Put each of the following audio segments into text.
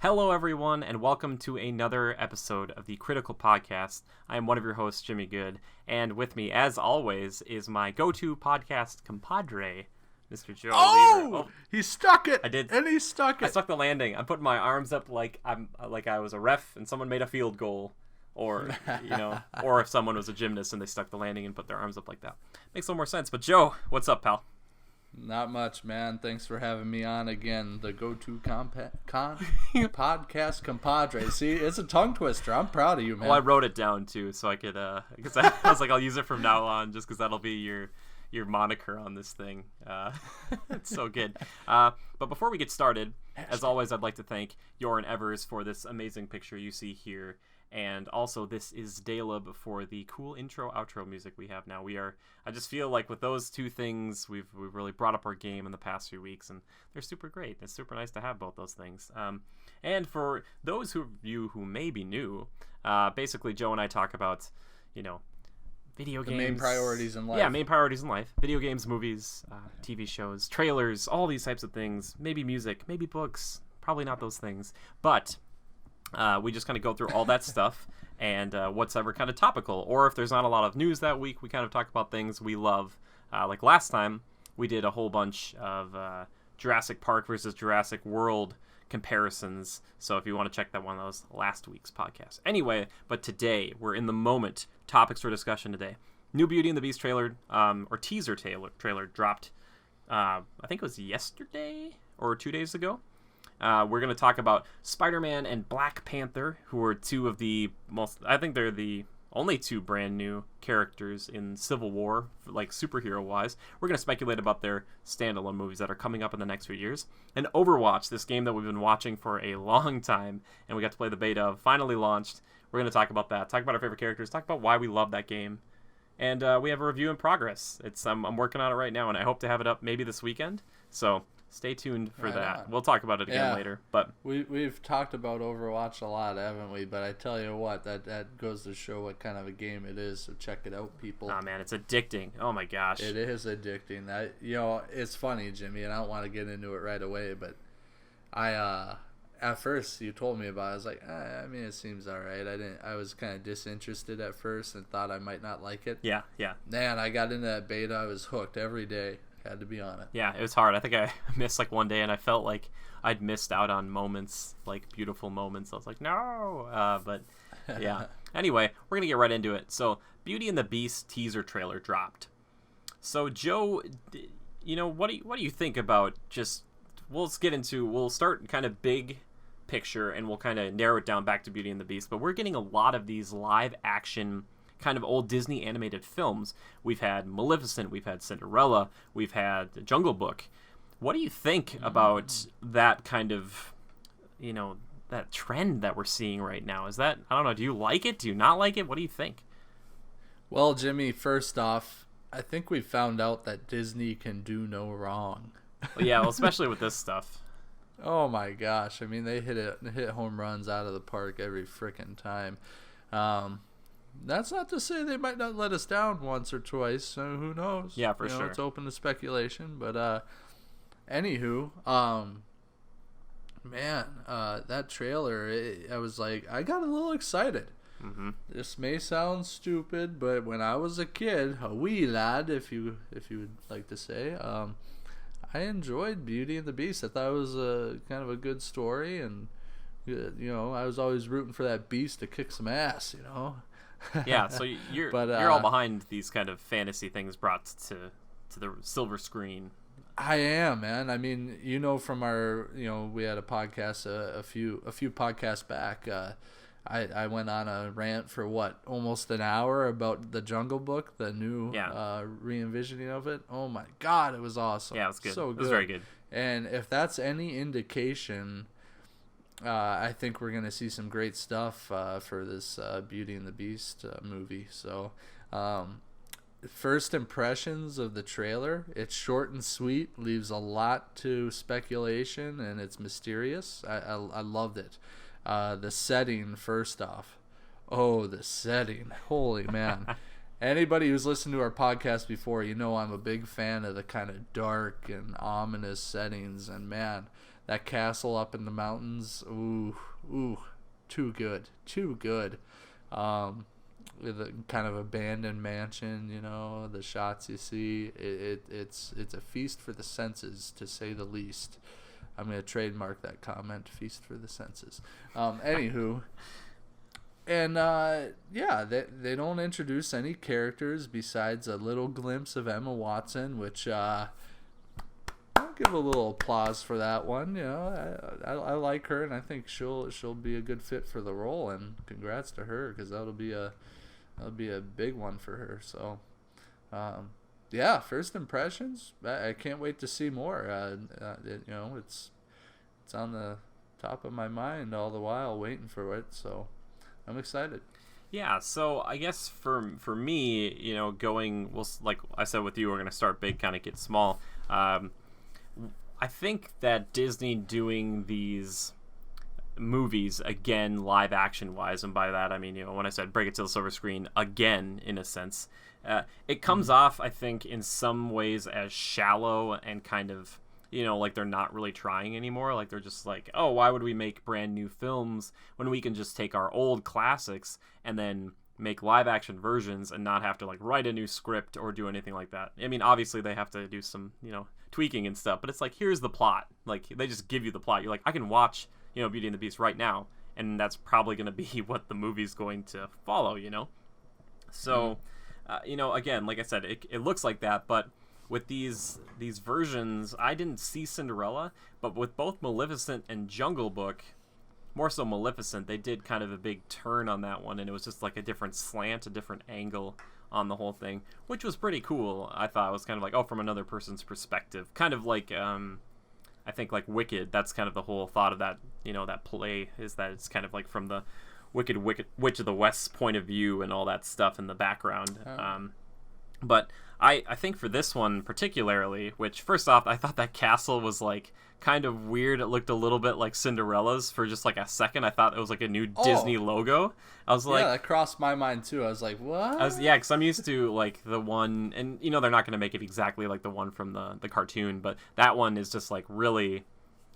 Hello, everyone, and welcome to another episode of the Critical Podcast. I am one of your hosts, Jimmy Good, and with me, as always, is my go-to podcast compadre, Mr. Joe Lever. Oh, he stuck it. I did, and he stuck it. I stuck the landing. I'm putting my arms up like I was a ref and someone made a field goal, or or if someone was a gymnast and they stuck the landing and put their arms up like that. Makes a little more sense. But Joe, what's up, pal? Not much, man. Thanks for having me on again. The go-to podcast compadre. See, it's a tongue twister. I'm proud of you, man. Well, I wrote it down too, so I could, because I was like, I'll use it from now on, just because that'll be your moniker on this thing. It's so good. But before we get started, as always, I'd like to thank Yoren Evers for this amazing picture you see here. And also, this is Daleb for the cool intro-outro music we have now. I just feel like with those two things, we've really brought up our game in the past few weeks, and they're super great. It's super nice to have both those things. And for those of you who may be new, basically, Joe and I talk about, video games. Main priorities in life. Yeah, main priorities in life. Video games, movies, TV shows, trailers, all these types of things. Maybe music, maybe books. Probably not those things. But we just kind of go through all that stuff and what's ever kind of topical. Or if there's not a lot of news that week, we kind of talk about things we love. Like last time, we did a whole bunch of Jurassic Park versus Jurassic World comparisons. So if you want to check that one, that was last week's podcast. Anyway, but today, we're in the moment. Topics for discussion today. New Beauty and the Beast trailer, or teaser trailer dropped, I think it was yesterday or 2 days ago. We're going to talk about Spiderman and Black Panther, who are two of the I think they're the only two brand new characters in Civil War, like superhero-wise. We're going to speculate about their standalone movies that are coming up in the next few years. And Overwatch, this game that we've been watching for a long time, and we got to play the beta of, finally launched. We're going to talk about that, talk about our favorite characters, talk about why we love that game. And we have a review in progress. I'm working on it right now, and I hope to have it up maybe this weekend. So stay tuned for that. We'll talk about it again later. But we've talked about Overwatch a lot, haven't we? But I tell you what, that goes to show what kind of a game it is. So check it out, people. Oh man, it's addicting. Oh my gosh, it is addicting. It's funny, Jimmy, and I don't want to get into it right away, but I at first you told me about it, I was like, it seems all right. I was kind of disinterested at first and thought I might not like it. Yeah. Man, I got into that beta. I was hooked every day. Had to be on it. Yeah, it was hard. I think I missed like one day, and I felt like I'd missed out on moments, like beautiful moments. I was like, no. But yeah. Anyway, we're gonna get right into it. So, Beauty and the Beast teaser trailer dropped. So, Joe, what do you think about just? We'll start kind of big picture, and we'll kind of narrow it down back to Beauty and the Beast. But we're getting a lot of these live action kind of old Disney animated films. We've had Maleficent, we've had Cinderella, we've had The Jungle Book. What do you think about that kind of, that trend that we're seeing right now? Is that, I don't know, do you like it? Do you not like it? What do you think? Well, Jimmy, first off, I think we found out that Disney can do no wrong. Well, especially with this stuff. Oh my gosh. I mean, they hit home runs out of the park every frickin' time. That's not to say they might not let us down once or twice. So who knows? Yeah, for sure. It's open to speculation. But anywho, that trailer, I was like, I got a little excited. Mm-hmm. This may sound stupid, but when I was a kid, a wee lad, if you would like to say, I enjoyed Beauty and the Beast. I thought it was a kind of a good story, and I was always rooting for that beast to kick some ass. Yeah, so you're all behind these kind of fantasy things brought to the silver screen. I am, man. I mean, from our, we had a podcast a few podcasts back. I went on a rant for almost an hour about the Jungle Book, the new re-envisioning of it. Oh my God, it was awesome. Yeah, it was good. So good. It was very good. And if that's any indication, I think we're going to see some great stuff for this Beauty and the Beast movie. So, first impressions of the trailer, it's short and sweet, leaves a lot to speculation, and it's mysterious. I loved it. The setting, first off. Oh, the setting. Holy man. Anybody who's listened to our podcast before, I'm a big fan of the kind of dark and ominous settings. And man, that castle up in the mountains. Ooh, too good. The kind of abandoned mansion, the shots you see, it's a feast for the senses, to say the least. I'm going to trademark that comment, feast for the senses. Anywho, and they don't introduce any characters besides a little glimpse of Emma Watson, which I'll give a little applause for that one. I like her, and I think she'll be a good fit for the role, and congrats to her, because that'll be a big one for her. So first impressions, I can't wait to see more. It's on the top of my mind all the while, waiting for it, so I'm excited. Yeah, so I guess for me, like I said with you, we're going to start big, kind of get small. I think that Disney doing these movies again, live action wise, and by that I mean, when I said break it to the silver screen again, in a sense, it comes off, I think, in some ways as shallow and kind of, like they're not really trying anymore. Like they're just like, oh, why would we make brand new films when we can just take our old classics and then make live action versions and not have to like write a new script or do anything like that. I mean, obviously they have to do some, tweaking and stuff, but it's like, here's the plot. Like they just give you the plot. You're like, I can watch, Beauty and the Beast right now, and that's probably going to be what the movie's going to follow, So, again, like I said, it looks like that, but with these versions, I didn't see Cinderella, but with both Maleficent and Jungle Book, more so Maleficent, they did kind of a big turn on that one, and it was just like a different slant, a different angle on the whole thing, which was pretty cool. I thought it was kind of like, from another person's perspective, kind of like, I think like Wicked, that's kind of the whole thought of that, that play, is that it's kind of like from the Wicked Witch of the West's point of view and all that stuff in the background. But I think for this one particularly, which first off, I thought that castle was like kind of weird. It looked a little bit like Cinderella's for just like a second. I thought it was like a new Disney logo. I was like, yeah, that crossed my mind too. I was like, what? Because I'm used to like the one, and they're not going to make it exactly like the one from the cartoon, but that one is just like really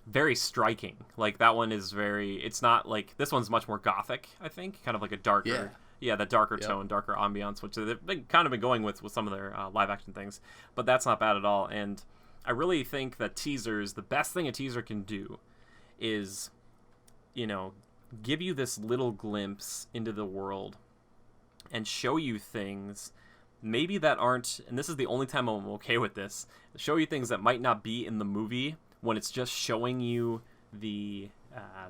very striking. Like that one is it's not like, this one's much more gothic, I think, kind of like a darker. Yeah, the darker tone, darker ambiance, which they've kind of been going with some of their live action things, but that's not bad at all. And I really think that teasers, the best thing a teaser can do is, give you this little glimpse into the world and show you things maybe that aren't, and this is the only time I'm okay with this, show you things that might not be in the movie when it's just showing you the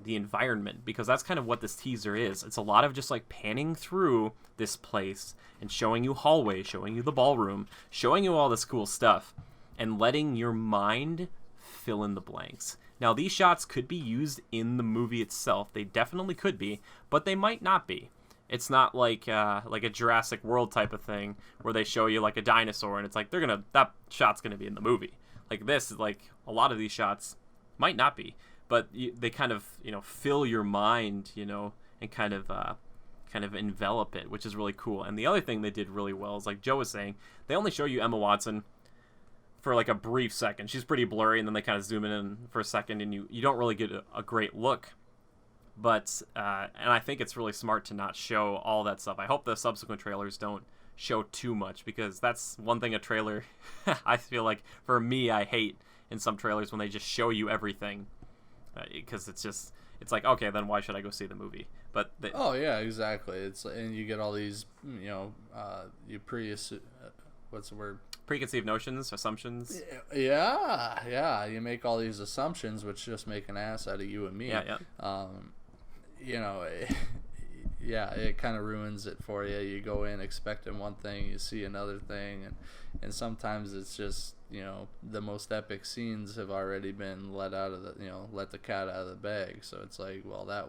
environment, because that's kind of what this teaser is. It's a lot of just like panning through this place and showing you hallway, showing you the ballroom, showing you all this cool stuff, and letting your mind fill in the blanks. Now, these shots could be used in the movie itself. They definitely could be, but they might not be. It's not like a Jurassic World type of thing where they show you like a dinosaur and it's like that shot's gonna be in the movie. Like this, like a lot of these shots might not be, but they kind of fill your mind, and kind of envelop it, which is really cool. And the other thing they did really well is, like Joe was saying, they only show you Emma Watson for like a brief second. She's pretty blurry, and then they kind of zoom in for a second, and you don't really get a great look. But and I think it's really smart to not show all that stuff. I hope the subsequent trailers don't show too much, because that's one thing a trailer I feel like, for me, I hate in some trailers when they just show you everything, because it's like, okay, then why should I go see the movie? But yeah, exactly. And you get all these what's the word? Preconceived notions, assumptions. Yeah. You make all these assumptions, which just make an ass out of you and me. It kind of ruins it for you. You go in expecting one thing, you see another thing, and sometimes it's just, the most epic scenes have already been let the cat out of the bag. So it's like, well, that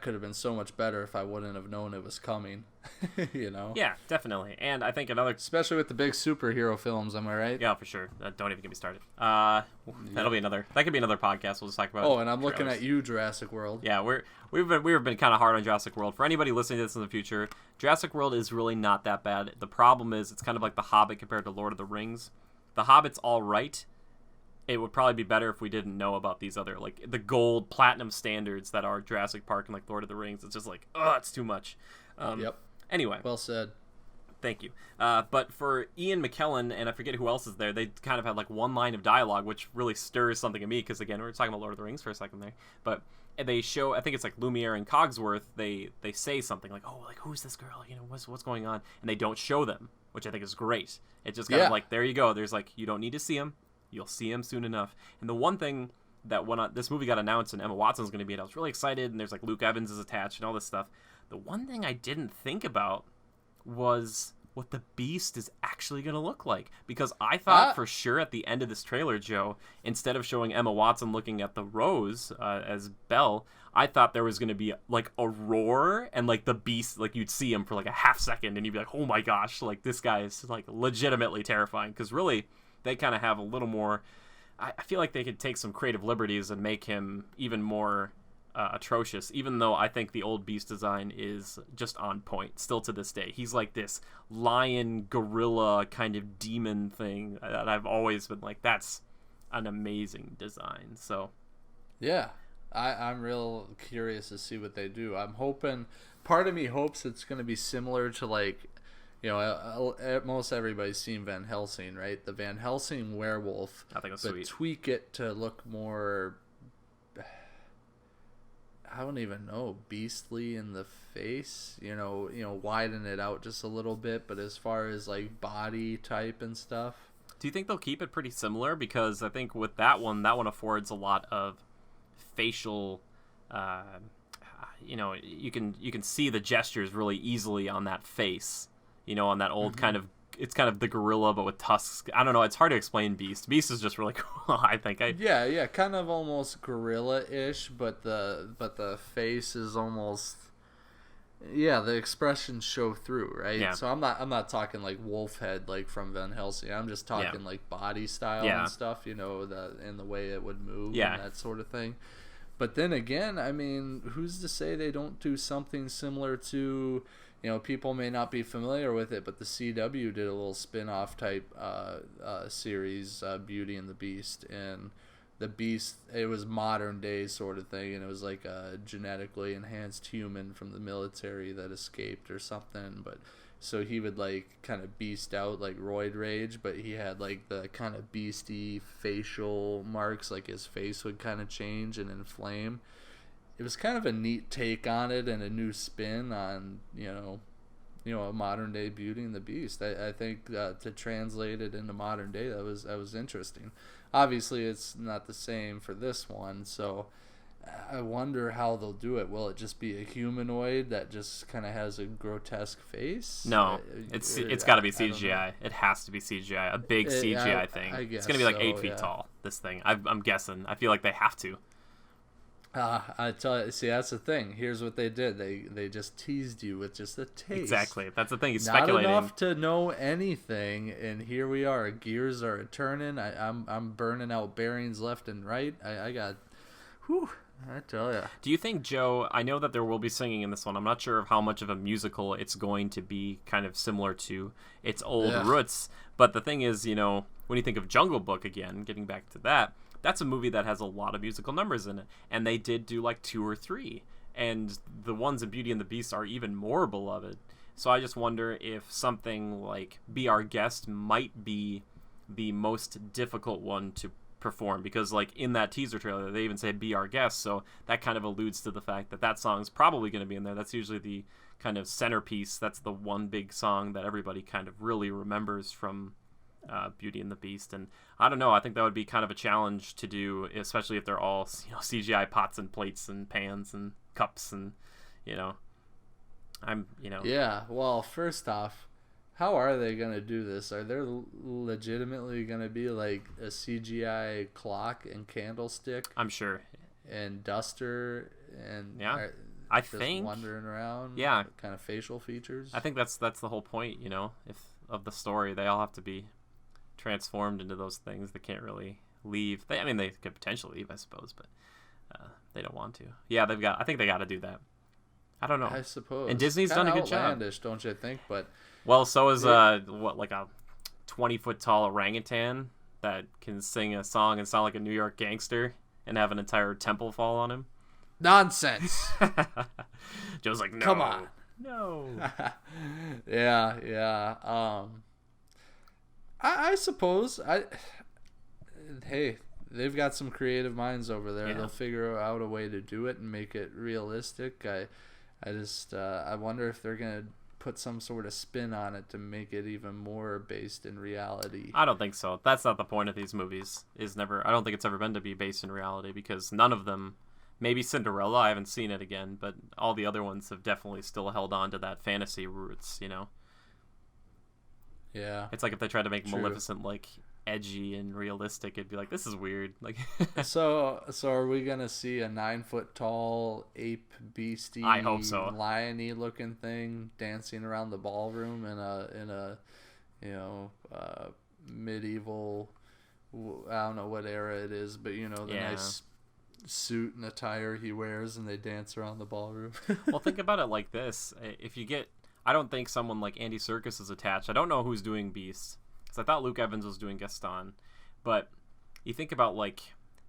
could have been so much better if I wouldn't have known it was coming. Yeah, definitely. And I think especially with the big superhero films, am I right? Yeah, for sure. Don't even get me started. That could be another podcast. We'll just talk about. Oh, and I'm looking at you, Jurassic World. Yeah, we've been kind of hard on Jurassic World. For anybody listening to this in the future, Jurassic World is really not that bad. The problem is it's kind of like The Hobbit compared to Lord of the Rings. The Hobbit's all right. it would probably be better if we didn't know about these other, like, the gold platinum standards that are Jurassic Park and like Lord of the Rings. It's just like, it's too much. Yep. Anyway. Well said. Thank you. But for Ian McKellen, and I forget who else is there, they kind of had like one line of dialogue, which really stirs something in me, because again, we were talking about Lord of the Rings for a second there. But they show, I think it's like Lumiere and Cogsworth, they say something like, oh, like, who's this girl? You know, what's going on? And they don't show them, which I think is great. It just kind of like, there you go. There's like, you don't need to see him. You'll see him soon enough. And the one thing that when this movie got announced and Emma Watson's going to be in, I was really excited, and there's like Luke Evans is attached and all this stuff. The one thing I didn't think about was what the Beast is actually going to look like. Because I thought for sure at the end of this trailer, Joe, instead of showing Emma Watson looking at the rose as Belle, I thought there was going to be like a roar and like the Beast, like you'd see him for like a half second and you'd be like, oh my gosh, like this guy is like legitimately terrifying. Because really, they kind of have a little more, I feel like they could take some creative liberties and make him even more atrocious, even though I think the old Beast design is just on point still to this day. He's like this lion gorilla kind of demon thing that I've always been like, that's an amazing design. So yeah, I'm real curious to see what they do. I'm hoping, part of me hopes it's going to be similar to like, you know, most everybody's seen Van Helsing, right? The Van Helsing werewolf, I think it's but sweet. tweak it to look more, I don't even know, beastly in the face, you know, widen it out just a little bit, but as far as like body type and stuff. Do you think they'll keep it pretty similar? Because I think with that one affords a lot of facial, you know, you can see the gestures really easily on that face, you know, on that old kind of, it's kind of the gorilla but with tusks. I don't know, it's hard to explain Beast. Beast is just really cool, I think. Yeah, kind of almost gorilla-ish, but the face is almost, yeah, the expressions show through, right? Yeah. So I'm not talking like wolf head like from Van Helsing. I'm just talking like body style and stuff, you know, and the way it would move and that sort of thing. But then again, I mean, who's to say they don't do something similar to, you know, people may not be familiar with it, but the CW did a little spin-off type series, Beauty and the Beast. And the Beast, it was modern day sort of thing, and it was like a genetically enhanced human from the military that escaped or something. But so he would like kind of beast out like roid rage, but he had like the kind of beastie facial marks, like his face would kind of change and inflame. It was kind of a neat take on it and a new spin on, you know, a modern day Beauty and the Beast. I think to translate it into modern day, that was interesting. Obviously, it's not the same for this one, so I wonder how they'll do it. Will it just be a humanoid that just kind of has a grotesque face? No, it's got to be CGI. It has to be CGI. A big CGI thing. It's gonna be like 8 feet tall. This thing, I'm guessing. I feel like they have to. I tell you, see, that's the thing. Here's what they did. They just teased you with just a taste. Exactly. That's the thing. He's Not speculating. enough to know anything, and here we are. Gears are turning. I'm burning out bearings left and right. I got, whew. I tell ya. Do you think, Joe, I know that there will be singing in this one. I'm not sure of how much of a musical it's going to be, kind of similar to its old roots. But the thing is, you know, when you think of Jungle Book again, getting back to that, that's a movie that has a lot of musical numbers in it. And they did do like 2 or 3. And the ones in Beauty and the Beast are even more beloved. So I just wonder if something like Be Our Guest might be the most difficult one to perform, because like in that teaser trailer they even say Be Our Guest, so that kind of alludes to the fact that that song's probably going to be in there. That's usually the kind of centerpiece. That's the one big song that everybody kind of really remembers from Beauty and the Beast. And I don't know, I think that would be kind of a challenge to do, especially if they're all, you know, CGI pots and plates and pans and cups, and yeah, well, first off, how are they going to do this? Are there legitimately going to be like a CGI clock and candlestick? I'm sure. And duster and I just think wandering around. Yeah. Kind of facial features. I think that's the whole point, you know, of the story. They all have to be transformed into those things. They can't really leave. They could potentially leave, I suppose, but they don't want to. Yeah, I think they got to do that. I don't know. I suppose. And Disney's done a good job. Outlandish, don't you think? But well, so is like a 20-foot tall orangutan that can sing a song and sound like a New York gangster and have an entire temple fall on him. Nonsense. Joe's like, no. Come on. No. Yeah. I suppose hey, they've got some creative minds over there. Yeah. They'll figure out a way to do it and make it realistic. I wonder if they're gonna put some sort of spin on it to make it even more based in reality. I don't think so. That's not the point of these movies. I don't think it's ever been to be based in reality, because none of them, maybe Cinderella, I haven't seen it again, but all the other ones have definitely still held on to that fantasy roots, you know? Yeah. It's like if they tried to make True. Maleficent like edgy and realistic, it'd be like, this is weird. Like So are we gonna see a 9-foot tall ape beastie, I hope so, lion-y looking thing dancing around the ballroom in a medieval, I don't know what era it is, but the nice suit and attire he wears, and they dance around the ballroom. Well, think about it like this: I don't think someone like Andy Serkis is attached. I don't know who's doing Beast, because I thought Luke Evans was doing Gaston, but you think about like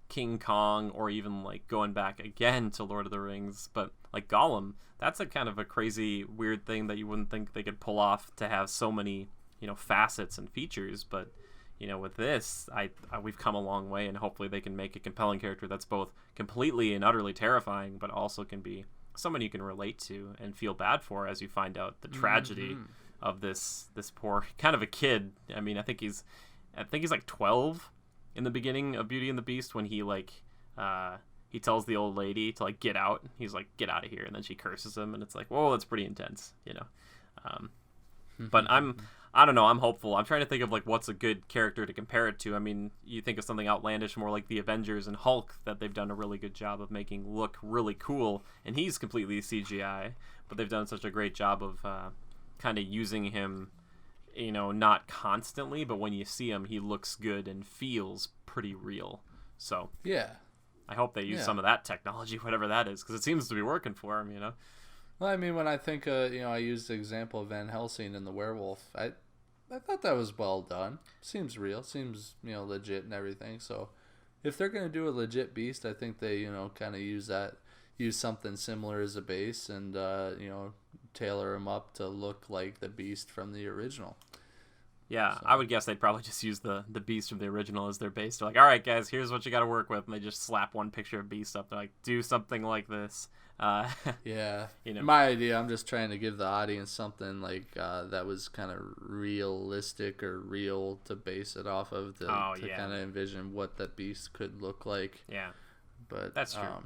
King Kong, or even like going back again to Lord of the Rings, but like Gollum, that's a kind of a crazy, weird thing that you wouldn't think they could pull off, to have so many facets and features. But with this, we've come a long way, and hopefully they can make a compelling character that's both completely and utterly terrifying, but also can be someone you can relate to and feel bad for, as you find out the tragedy of this poor kind of a kid. I mean, I think he's like 12 in the beginning of Beauty and the Beast, when he he tells the old lady to like get out. He's like, get out of here, and then she curses him, and it's like, whoa, that's pretty intense, But I don't know, I'm hopeful. I'm trying to think of like what's a good character to compare it to. I mean, you think of something outlandish, more like the Avengers and Hulk, that they've done a really good job of making look really cool, and he's completely CGI, but they've done such a great job of kind of using him, not constantly, but when you see him, he looks good and feels pretty real. So yeah, I hope they use some of that technology, whatever that is, because it seems to be working for him, Well, I mean, when I think, I used the example of Van Helsing and the werewolf. I thought that was well done. Seems real. Seems legit and everything. So, if they're gonna do a legit Beast, I think they kind of use something similar as a base, and tailor him up to look like the Beast from the original. Yeah, So. I would guess they'd probably just use the Beast from the original as their base. They're like, all right, guys, here's what you got to work with, and they just slap one picture of Beast up. They're like, do something like this. Yeah. My idea, I'm just trying to give the audience something like that was kind of realistic or real to base it off of, to kind of envision what the Beast could look like. Yeah, but that's true.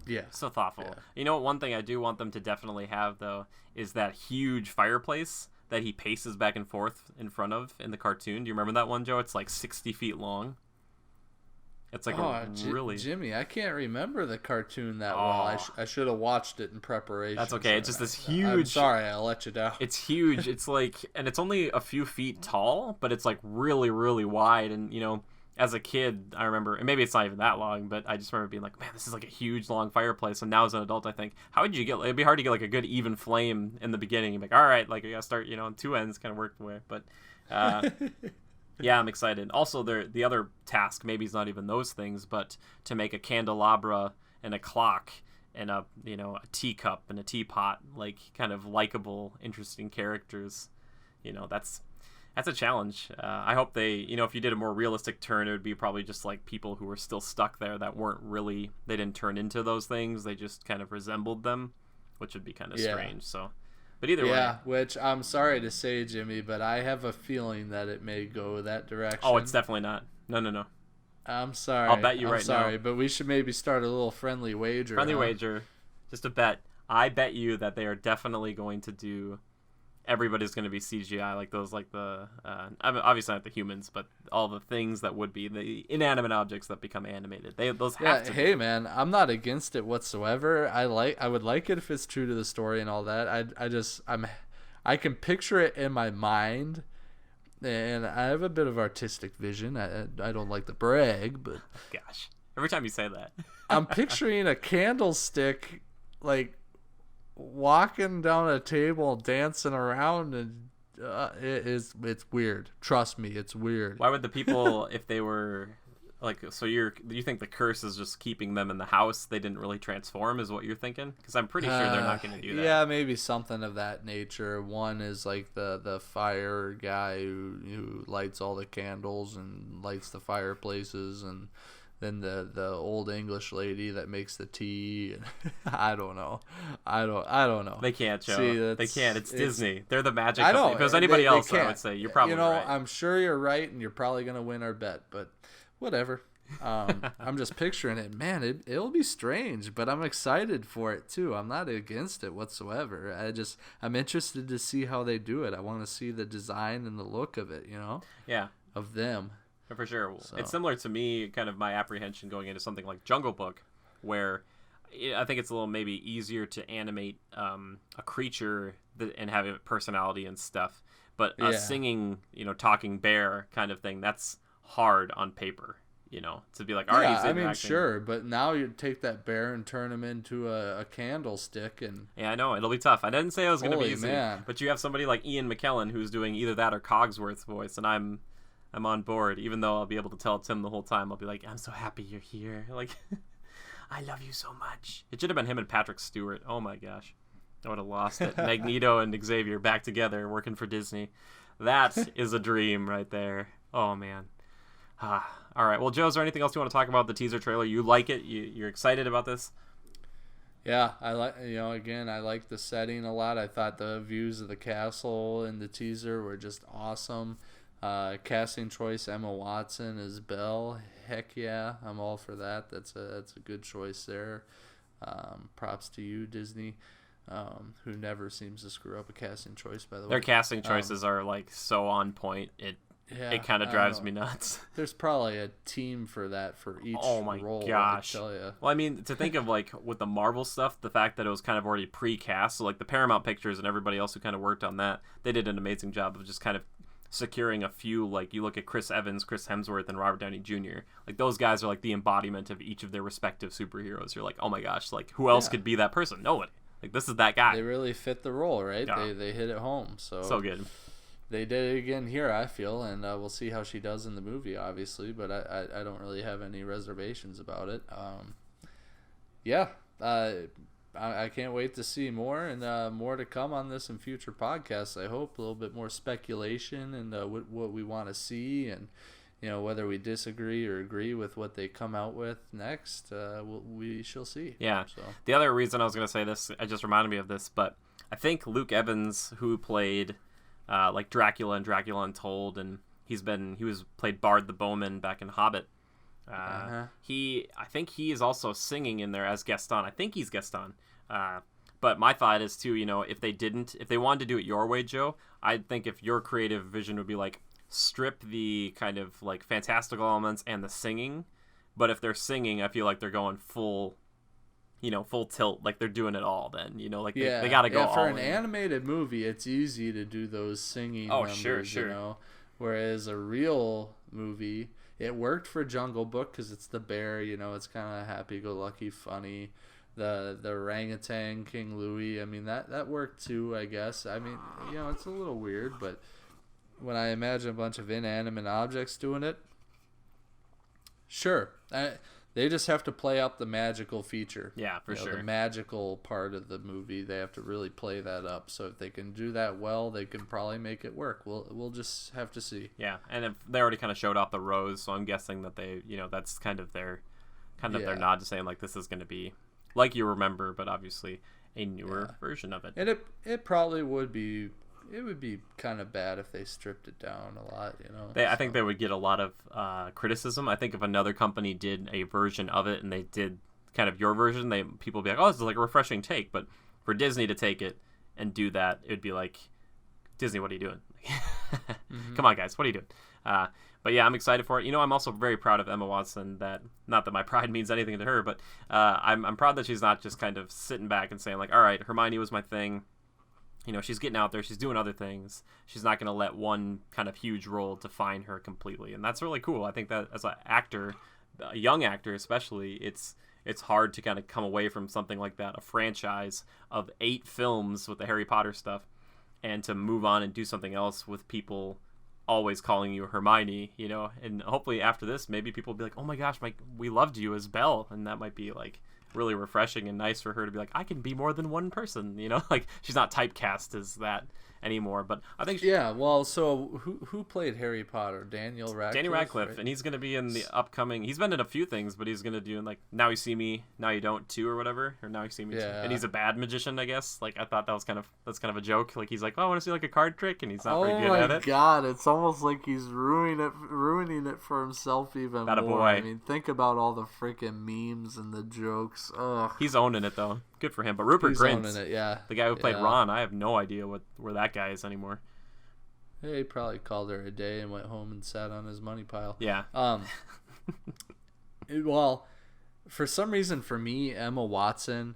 Yeah. So thoughtful. Yeah. You know what? One thing I do want them to definitely have, though, is that huge fireplace that he paces back and forth in front of in the cartoon. Do you remember that one, Joe? It's like 60 feet long. It's like really... Jimmy, I can't remember the cartoon that well. I should have watched it in preparation. That's okay. It's just this huge... I'm sorry, I let you down. It's huge. It's like... And it's only a few feet tall, but it's like really, really wide. And, as a kid, I remember... And maybe it's not even that long, but I just remember being like, man, this is like a huge, long fireplace. And now as an adult, I think, how would you get... It'd be hard to get like a good even flame in the beginning. You'd be like, all right, like I gotta start, on two ends, kind of work the way. But... yeah, I'm excited. Also, the other task, maybe it's not even those things, but to make a candelabra and a clock and a teacup and a teapot, like kind of likable, interesting characters. That's a challenge. I hope they, if you did a more realistic turn, it would be probably just like people who were still stuck there that weren't really, they didn't turn into those things. They just kind of resembled them, which would be kind of strange. So. But either way. Yeah, which I'm sorry to say, Jimmy, but I have a feeling that it may go that direction. Oh, it's definitely not. No. I'm sorry. I'll bet you right now. I'm sorry, but we should maybe start a little friendly wager. Wager. Just a bet. I bet you that they are definitely going to do... Everybody's going to be CGI, like those, like the... obviously not the humans, but all the things that would be the inanimate objects that become animated. Those have to be. Hey, man, I'm not against it whatsoever. I would like it if it's true to the story and all that. I can picture it in my mind, and I have a bit of artistic vision. I don't like to brag, but... Gosh, every time you say that. I'm picturing a candlestick, like... walking down a table, dancing around, and it's weird. Trust me, it's weird. Why would the people, if they were like, so you think the curse is just keeping them in the house? They didn't really transform, is what you're thinking? Because I'm pretty sure they're not going to do that. Yeah, maybe something of that nature. One is like the fire guy who lights all the candles and lights the fireplaces, and then the old English lady that makes the tea. I don't know. I don't know. They can't, Joe. See, they can't. It's Disney. They're the magic I know. company. If it was anybody else, can't. I would say you're probably right. I'm sure you're right, and you're probably gonna win our bet. But whatever. I'm just picturing it. Man, it'll be strange, but I'm excited for it too. I'm not against it whatsoever. I'm interested to see how they do it. I want to see the design and the look of it. Yeah. Of them. For sure. So. It's similar to me, kind of my apprehension going into something like Jungle Book, where I think it's a little maybe easier to animate a creature and have a personality and stuff. But a singing, talking bear kind of thing, that's hard on paper, to be like, all right, he's interacting. Sure. But now you take that bear and turn him into a candlestick. Yeah, I know. It'll be tough. I didn't say it was going to be easy. Man. But you have somebody like Ian McKellen who's doing either that or Cogsworth's voice, and I'm on board, even though I'll be able to tell Tim the whole time. I'll be like, I'm so happy you're here. Like, I love you so much. It should have been him and Patrick Stewart. Oh my gosh. I would have lost it. Magneto and Xavier back together working for Disney. That is a dream right there. Oh, man. All right. Well, Joe, is there anything else you want to talk about the teaser trailer? You like it? You're excited about this? Yeah, I like, again, I like the setting a lot. I thought the views of the castle in the teaser were just awesome. Casting choice, Emma Watson as Belle. Heck yeah, I'm all for that. That's a good choice there. Props to you, Disney, who never seems to screw up a casting choice, by the way. Their casting choices are like so on point. It kind of drives me nuts. There's probably a team for that for each role. Oh my gosh. I tell you. Well, I mean, to think of like with the Marvel stuff, the fact that it was kind of already pre-cast, so like the Paramount Pictures and everybody else who kind of worked on that, they did an amazing job of just kind of securing a few. Like you look at Chris Evans, Chris Hemsworth, and Robert Downey Jr. Like those guys are like the embodiment of each of their respective superheroes. You're like, oh my gosh, like who else could be that person? Nobody. Like this is that guy. They really fit the role, right? Yeah. They hit it home. So good. They did it again here, I feel, and we'll see how she does in the movie, obviously. But I don't really have any reservations about it. I can't wait to see more, and more to come on this in future podcasts. I hope a little bit more speculation and what we want to see, and whether we disagree or agree with what they come out with next. We shall see. Yeah. So. The other reason I was going to say this, it just reminded me of this, but I think Luke Evans, who played like Dracula and Dracula Untold, and he played Bard the Bowman back in Hobbit. I think he is also singing in there as Gaston. I think he's Gaston. But my thought is too, if they wanted to do it your way, Joe, I think if your creative vision would be like strip the kind of like fantastical elements and the singing, but if they're singing, I feel like they're going full tilt, like they're doing it all. Then they got to go all for an in. Animated movie. It's easy to do those singing numbers, sure. Whereas a real movie, it worked for Jungle Book because it's the bear, it's kind of happy-go-lucky, funny. The orangutan, King Louis, I mean, that worked too, I guess. I mean, it's a little weird, but when I imagine a bunch of inanimate objects doing it, sure. They just have to play up the magical feature. Yeah, for sure. The magical part of the movie, they have to really play that up. So if they can do that well, they can probably make it work. We'll just have to see. Yeah, and if they already kind of showed off the rose, so I'm guessing that they, that's kind of their their nod to saying like this is going to be like you remember, but obviously a newer version of it. And it probably would be. It would be kind of bad if they stripped it down a lot, I think they would get a lot of criticism. I think if another company did a version of it and they did kind of your version, people would be like, oh, this is like a refreshing take. But for Disney to take it and do that, it would be like, Disney, what are you doing? Come on, guys, what are you doing? But yeah, I'm excited for it. I'm also very proud of Emma Watson. Not that my pride means anything to her, but I'm proud that she's not just kind of sitting back and saying like, all right, Hermione was my thing. She's getting out there. She's doing other things. She's not going to let one kind of huge role define her completely. And that's really cool. I think that as an actor, a young actor especially, it's hard to kind of come away from something like that, a franchise of 8 films with the Harry Potter stuff, and to move on and do something else with people always calling you Hermione, you know, and hopefully after this, maybe people will be like, oh my gosh, we loved you as Belle, and that might be like really refreshing and nice for her to be like, I can be more than one person, you know, like she's not typecast as that anymore. But I think well, so who played Harry Potter? Daniel Radcliffe, right? And he's going to be in the upcoming, he's been in a few things, but he's going to do in like Now You See Me, Now You Don't too, or whatever, or Now You See Me too. And he's a bad magician, I guess. Like I thought that's kind of a joke. Like he's like, oh, I want to see like a card trick, and he's not very good at it. Oh my god, it's almost like he's ruining it for himself even That more. Boy. I mean, think about all the freaking memes and the jokes. Ugh. He's owning it though. Good for him. But Rupert Grint, owning it, yeah. The guy who played Ron, I have no idea where that guy is anymore. Yeah, he probably called her a day and went home and sat on his money pile. Yeah. Well, for some reason, for me, Emma Watson,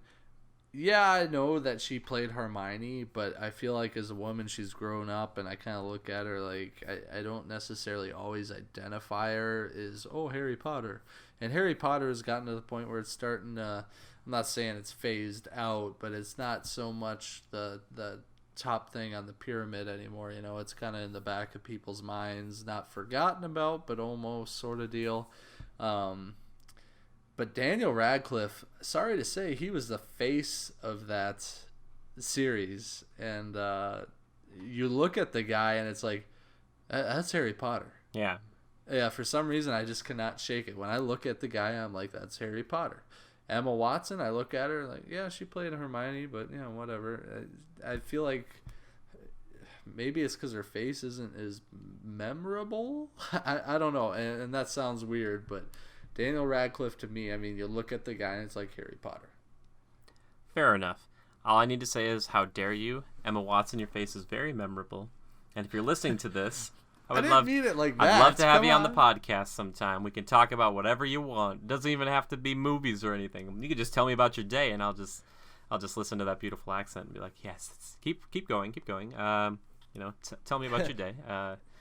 yeah, I know that she played Hermione, but I feel like as a woman, she's grown up, and I kind of look at her like I don't necessarily always identify her as, oh, Harry Potter. And Harry Potter has gotten to the point where it's starting to, I'm not saying it's phased out, but it's not so much the top thing on the pyramid anymore. You know, it's kind of in the back of people's minds, not forgotten about, but almost sort of deal. But Daniel Radcliffe, sorry to say, he was the face of that series, and you look at the guy and it's like, that's Harry Potter. Yeah, for some reason I just cannot shake it. When I look at the guy, I'm like, that's Harry Potter. Emma Watson, I look at her like, yeah, she played Hermione, but you know, whatever. I feel like maybe it's because her face isn't as memorable. I don't know, and that sounds weird, but Daniel Radcliffe, to me, I mean, you look at the guy and it's like Harry Potter. Fair enough. All I need to say is, how dare you, Emma Watson? Your face is very memorable, and if you're listening to this, I didn't mean it like that. I'd love to have you on the podcast sometime. We can talk about whatever you want. It doesn't even have to be movies or anything. You can just tell me about your day, and I'll just listen to that beautiful accent and be like, yes, keep going. You know, tell me about your day.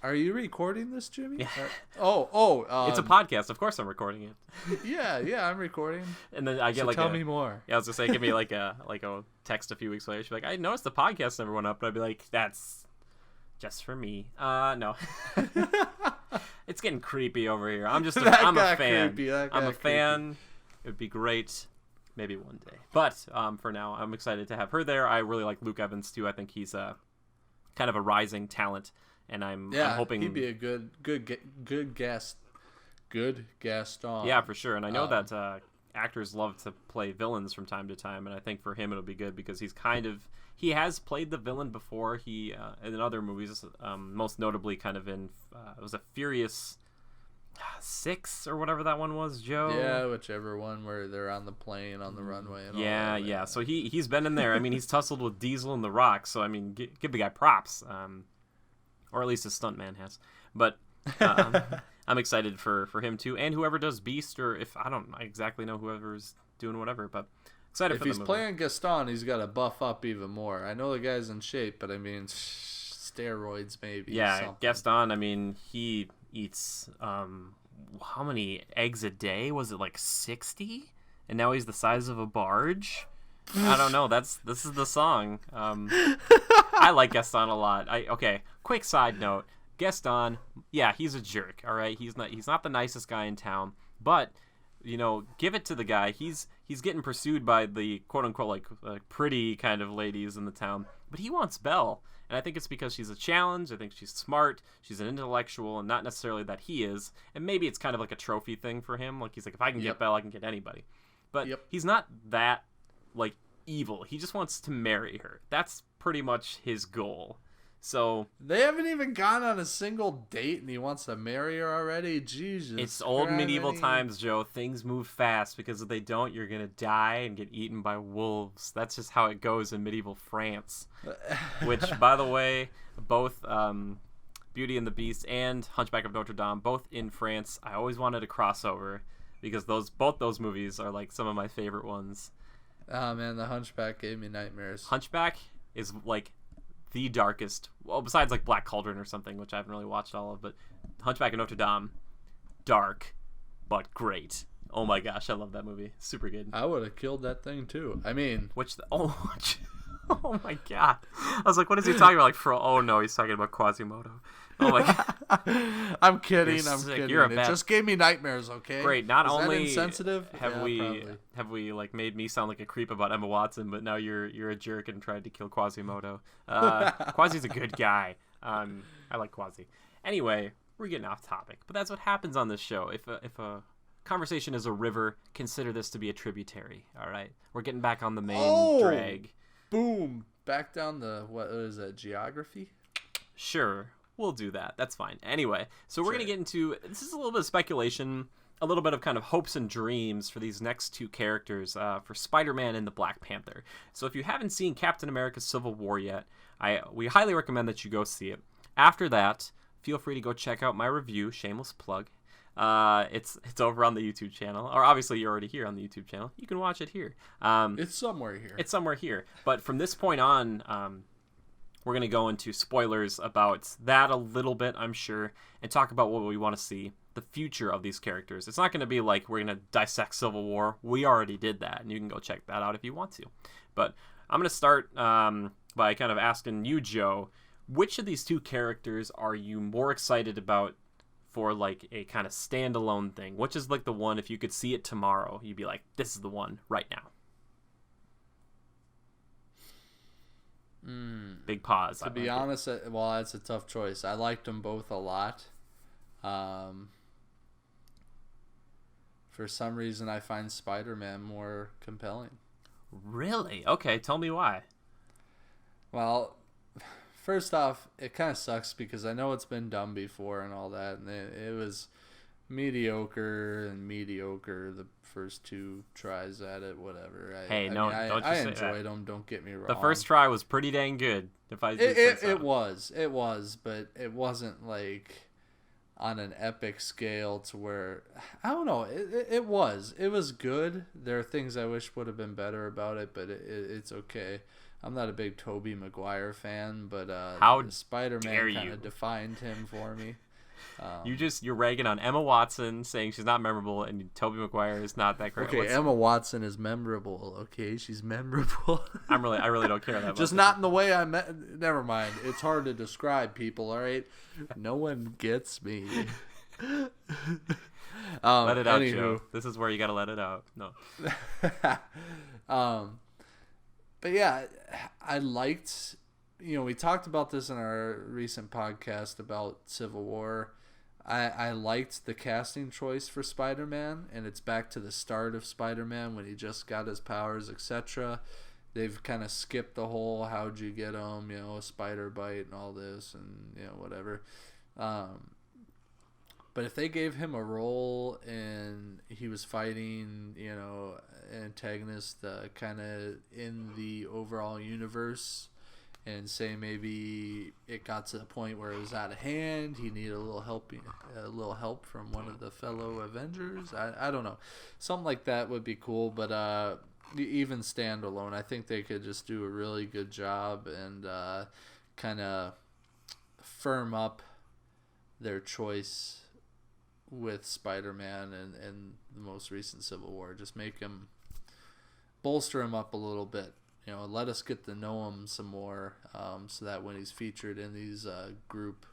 Are you recording this, Jimmy? Yeah. It's a podcast. Of course, I'm recording it. Yeah, I'm recording. And then I get tell me more. Yeah, I was gonna say, give me like a text a few weeks later. She'd be like, I noticed the podcast never went up, but I'd be like, that's just for me. No. It's getting creepy over here. I'm a fan. I'm a fan. It would be great. Maybe one day. But for now, I'm excited to have her there. I really like Luke Evans too. I think he's kind of a rising talent, and I'm hoping he'd be a good guest. Good Gaston. Yeah, for sure. And I know that actors love to play villains from time to time, and I think for him it'll be good because he has played the villain before. He in other movies, most notably kind of in it was a Furious 6 or whatever that one was, Joe. Yeah, whichever one where they're on the plane on the runway. And yeah. So he's been in there. I mean, he's tussled with Diesel and The Rock. So I mean, give the guy props, or at least his stuntman has. But I'm excited for him too, and whoever does Beast, or if I don't exactly know whoever's doing whatever, but excited if for the he's movie. playing Gaston, he's got to buff up even more. I know the guy's in shape, but I mean, steroids maybe. Yeah, something. Gaston. I mean, he eats how many eggs a day? Was it like 60? And now he's the size of a barge. I don't know. This is the song. I like Gaston a lot. Okay. Quick side note. Gaston, yeah, he's a jerk. All right, he's not the nicest guy in town, but you know, give it to the guy. He's getting pursued by the quote unquote like pretty kind of ladies in the town, but he wants Belle, and I think it's because she's a challenge. I think she's smart. She's an intellectual, and not necessarily that he is. And maybe it's kind of like a trophy thing for him. Like he's like, if I can get Belle, I can get anybody. But he's not that like evil. He just wants to marry her. That's pretty much his goal. So they haven't even gone on a single date, and he wants to marry her already. Jesus, it's old medieval times, Joe. Things move fast because if they don't, you're gonna die and get eaten by wolves. That's just how it goes in medieval France. Which, by the way, both Beauty and the Beast and Hunchback of Notre Dame, both in France. I always wanted a crossover because both those movies are like some of my favorite ones. Oh man, the Hunchback gave me nightmares. Hunchback is like the darkest, well, besides like Black Cauldron or something, which I haven't really watched all of, but Hunchback of Notre Dame, dark but great. Oh my gosh, I love that movie. Super good. I would have killed that thing too. I mean, Oh my god! I was like, what is he talking about? Like, oh no, he's talking about Quasimodo. Oh my god! I'm kidding. You're I'm sick. kidding. You're a It bad... just gave me nightmares. Okay. Great. Not Is only that insensitive, have we like made me sound like a creep about Emma Watson, but now you're a jerk and tried to kill Quasimodo. Quasi's a good guy. I like Quasi. Anyway, we're getting off topic, but that's what happens on this show. If a conversation is a river, consider this to be a tributary. All right, we're getting back on the main drag. Boom! Back down the what is that? Geography? Sure, we'll do that. That's fine. Anyway, so we're gonna get into this is a little bit of speculation, a little bit of kind of hopes and dreams for these next two characters, for Spider-Man and the Black Panther. So if you haven't seen Captain America: Civil War yet, we highly recommend that you go see it. After that, feel free to go check out my review. Shameless plug. It's over on the YouTube channel, or obviously you're already here on the YouTube channel. You can watch it here. It's somewhere here. It's somewhere here. But from this point on, we're gonna go into spoilers about that a little bit, I'm sure, and talk about what we want to see, the future of these characters. It's not gonna be like we're gonna dissect Civil War. We already did that, and you can go check that out if you want to. But I'm gonna start by kind of asking you, Joe, which of these two characters are you more excited about for like a kind of standalone thing? Which is like the one, if you could see it tomorrow, you'd be like, this is the one right now. Big pause. To be honest, well, that's a tough choice. I liked them both a lot. For some reason, I find Spider-Man more compelling. Really? Okay, tell me why. Well, first off, it kind of sucks because I know it's been done before and all that, and it was mediocre the first two tries at it, whatever. I enjoyed them. Don't get me wrong. The first try was pretty dang good. It was, but it wasn't like on an epic scale to where I don't know. It was good. There are things I wish would have been better about it, but it's okay. I'm not a big Tobey Maguire fan, but Spider-Man kind of defined him for me. You're ragging on Emma Watson, saying she's not memorable, and Tobey Maguire is not that great. Okay, Emma Watson is memorable. Okay, she's memorable. I really don't care that much. Just not in the way I meant. Never mind. It's hard to describe people. All right, no one gets me. Let it out, Joe. This is where you gotta let it out. No. But yeah, I liked. We talked about this in our recent podcast about Civil War. I liked the casting choice for Spider-Man, and it's back to the start of Spider-Man when he just got his powers, etc. They've kind of skipped the whole how'd you get him, a spider bite and all this and, whatever. But if they gave him a role and he was fighting, an antagonist kind of in the overall universe, and say maybe it got to the point where it was out of hand, he needed a little help from one of the fellow Avengers. I don't know, something like that would be cool. But even standalone, I think they could just do a really good job and kind of firm up their choice with Spider-Man and the most recent Civil War. Just bolster him up a little bit. Let us get to know him some more, so that when he's featured in these group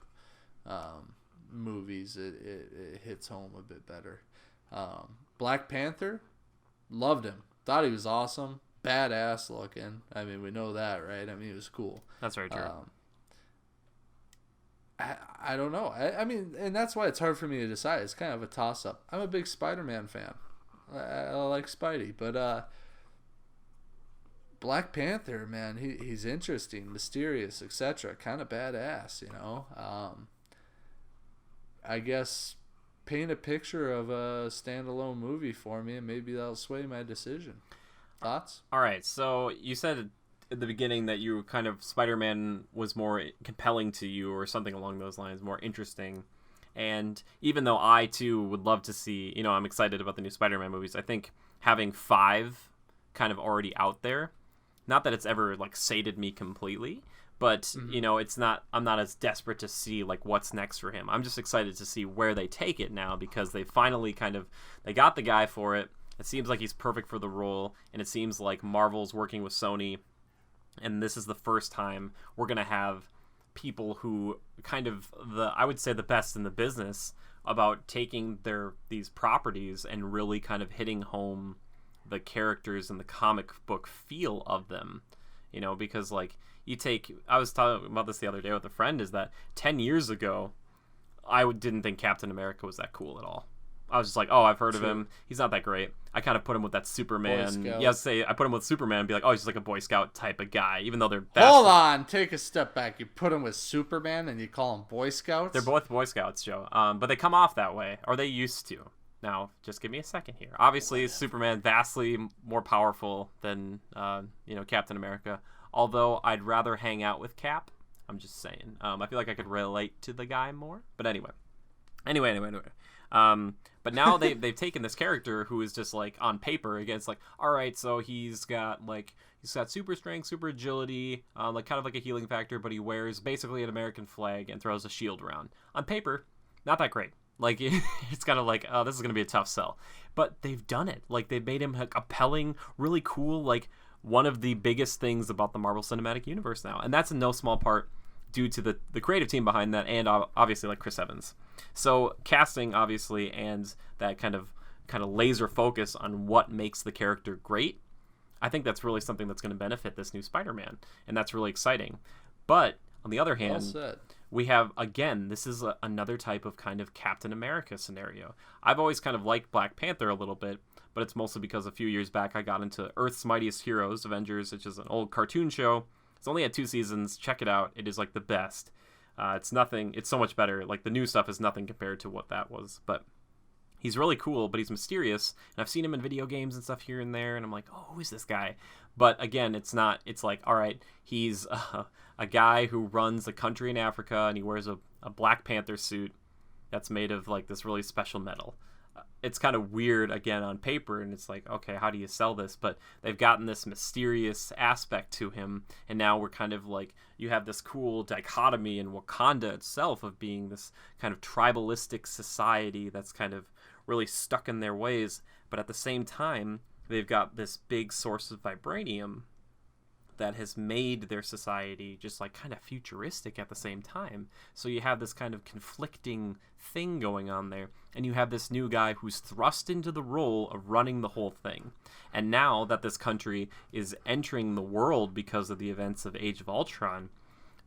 movies, it hits home a bit better. Black Panther, loved him. Thought he was awesome. Badass looking. I mean, we know that, right? I mean, he was cool. That's very true. I don't know. I mean, and that's why it's hard for me to decide. It's kind of a toss-up. I'm a big Spider-Man fan. I like Spidey, but Black Panther, man, he's interesting, mysterious, etc. Kind of badass, I guess paint a picture of a standalone movie for me, and maybe that'll sway my decision. Thoughts? All right, so you said at the beginning that you kind of Spider-Man was more compelling to you, or something along those lines, more interesting. And even though I too would love to see, I'm excited about the new Spider-Man movies, I think having 5 kind of already out there, not that it's ever like sated me completely, but I'm not as desperate to see like what's next for him. I'm just excited to see where they take it now, because they finally they got the guy for it. It seems like he's perfect for the role, and it seems like Marvel's working with Sony and this is the first time we're going to have people who kind of I would say the best in the business about taking these properties and really kind of hitting home the characters and the comic book feel of them, because like I was talking about this the other day with a friend, is that 10 years ago I didn't think Captain America was that cool at all. I was just like, oh, I've heard of him. He's not that great. I kind of put him with that Superman. I put him with Superman and be like, oh, he's just like a Boy Scout type of guy, even though they're best. Hold on, take a step back. You put him with Superman and you call him Boy Scouts? They're both Boy Scouts, Joe. But they come off that way, or they used to. Now, just give me a second here. Obviously, Superman vastly more powerful than Captain America. Although I'd rather hang out with Cap. I'm just saying. I feel like I could relate to the guy more. But anyway. But now they've taken this character who is just like on paper, again, it's like, all right, so he's got super strength, super agility, like kind of like a healing factor, but he wears basically an American flag and throws a shield around. On paper, not that great. Like, it's kind of like, oh, this is going to be a tough sell. But they've done it. Like, they've made him compelling, really cool, like one of the biggest things about the Marvel Cinematic Universe now. And that's in no small part due to the creative team behind that, and obviously like Chris Evans. So casting, obviously, and that kind of laser focus on what makes the character great, I think that's really something that's going to benefit this new Spider-Man, and that's really exciting. But on the other hand, we have, again, this is another type of kind of Captain America scenario. I've always kind of liked Black Panther a little bit, but it's mostly because a few years back I got into Earth's Mightiest Heroes, Avengers, which is an old cartoon show. It's only had 2 seasons. Check it out. It is like the best. It's so much better. Like, the new stuff is nothing compared to what that was. But he's really cool, but he's mysterious. And I've seen him in video games and stuff here and there, and I'm like, oh, who is this guy? But again, it's not. It's like, all right, he's a guy who runs a country in Africa, and he wears a Black Panther suit that's made of like this really special metal. It's kind of weird, again, on paper, and it's like, okay, how do you sell this? But they've gotten this mysterious aspect to him, and now we're kind of like, you have this cool dichotomy in Wakanda itself of being this kind of tribalistic society that's kind of really stuck in their ways, but at the same time, they've got this big source of vibranium that has made their society just like kind of futuristic at the same time. So you have this kind of conflicting thing going on there, and you have this new guy who's thrust into the role of running the whole thing. And now that this country is entering the world because of the events of Age of Ultron,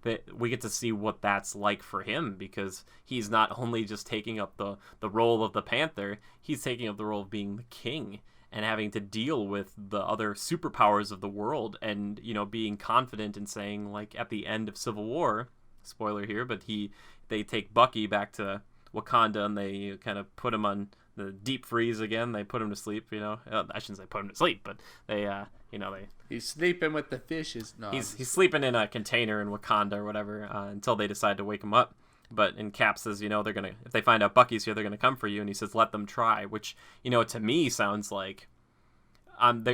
that we get to see what that's like for him, because he's not only just taking up the role of the Panther, he's taking up the role of being the king and having to deal with the other superpowers of the world, and being confident in saying, like, at the end of Civil War, spoiler here, but they take Bucky back to Wakanda and they kind of put him on the deep freeze again. They put him to sleep, I shouldn't say put him to sleep, but they he's sleeping with the fishes. No, he's sleeping in a container in Wakanda or whatever, until they decide to wake him up. But in Cap says, they're gonna, if they find out Bucky's here, they're gonna come for you, and he says, let them try, which, to me sounds like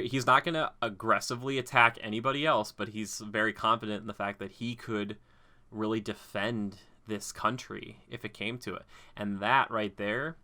he's not gonna aggressively attack anybody else, but he's very confident in the fact that he could really defend this country if it came to it. And that right there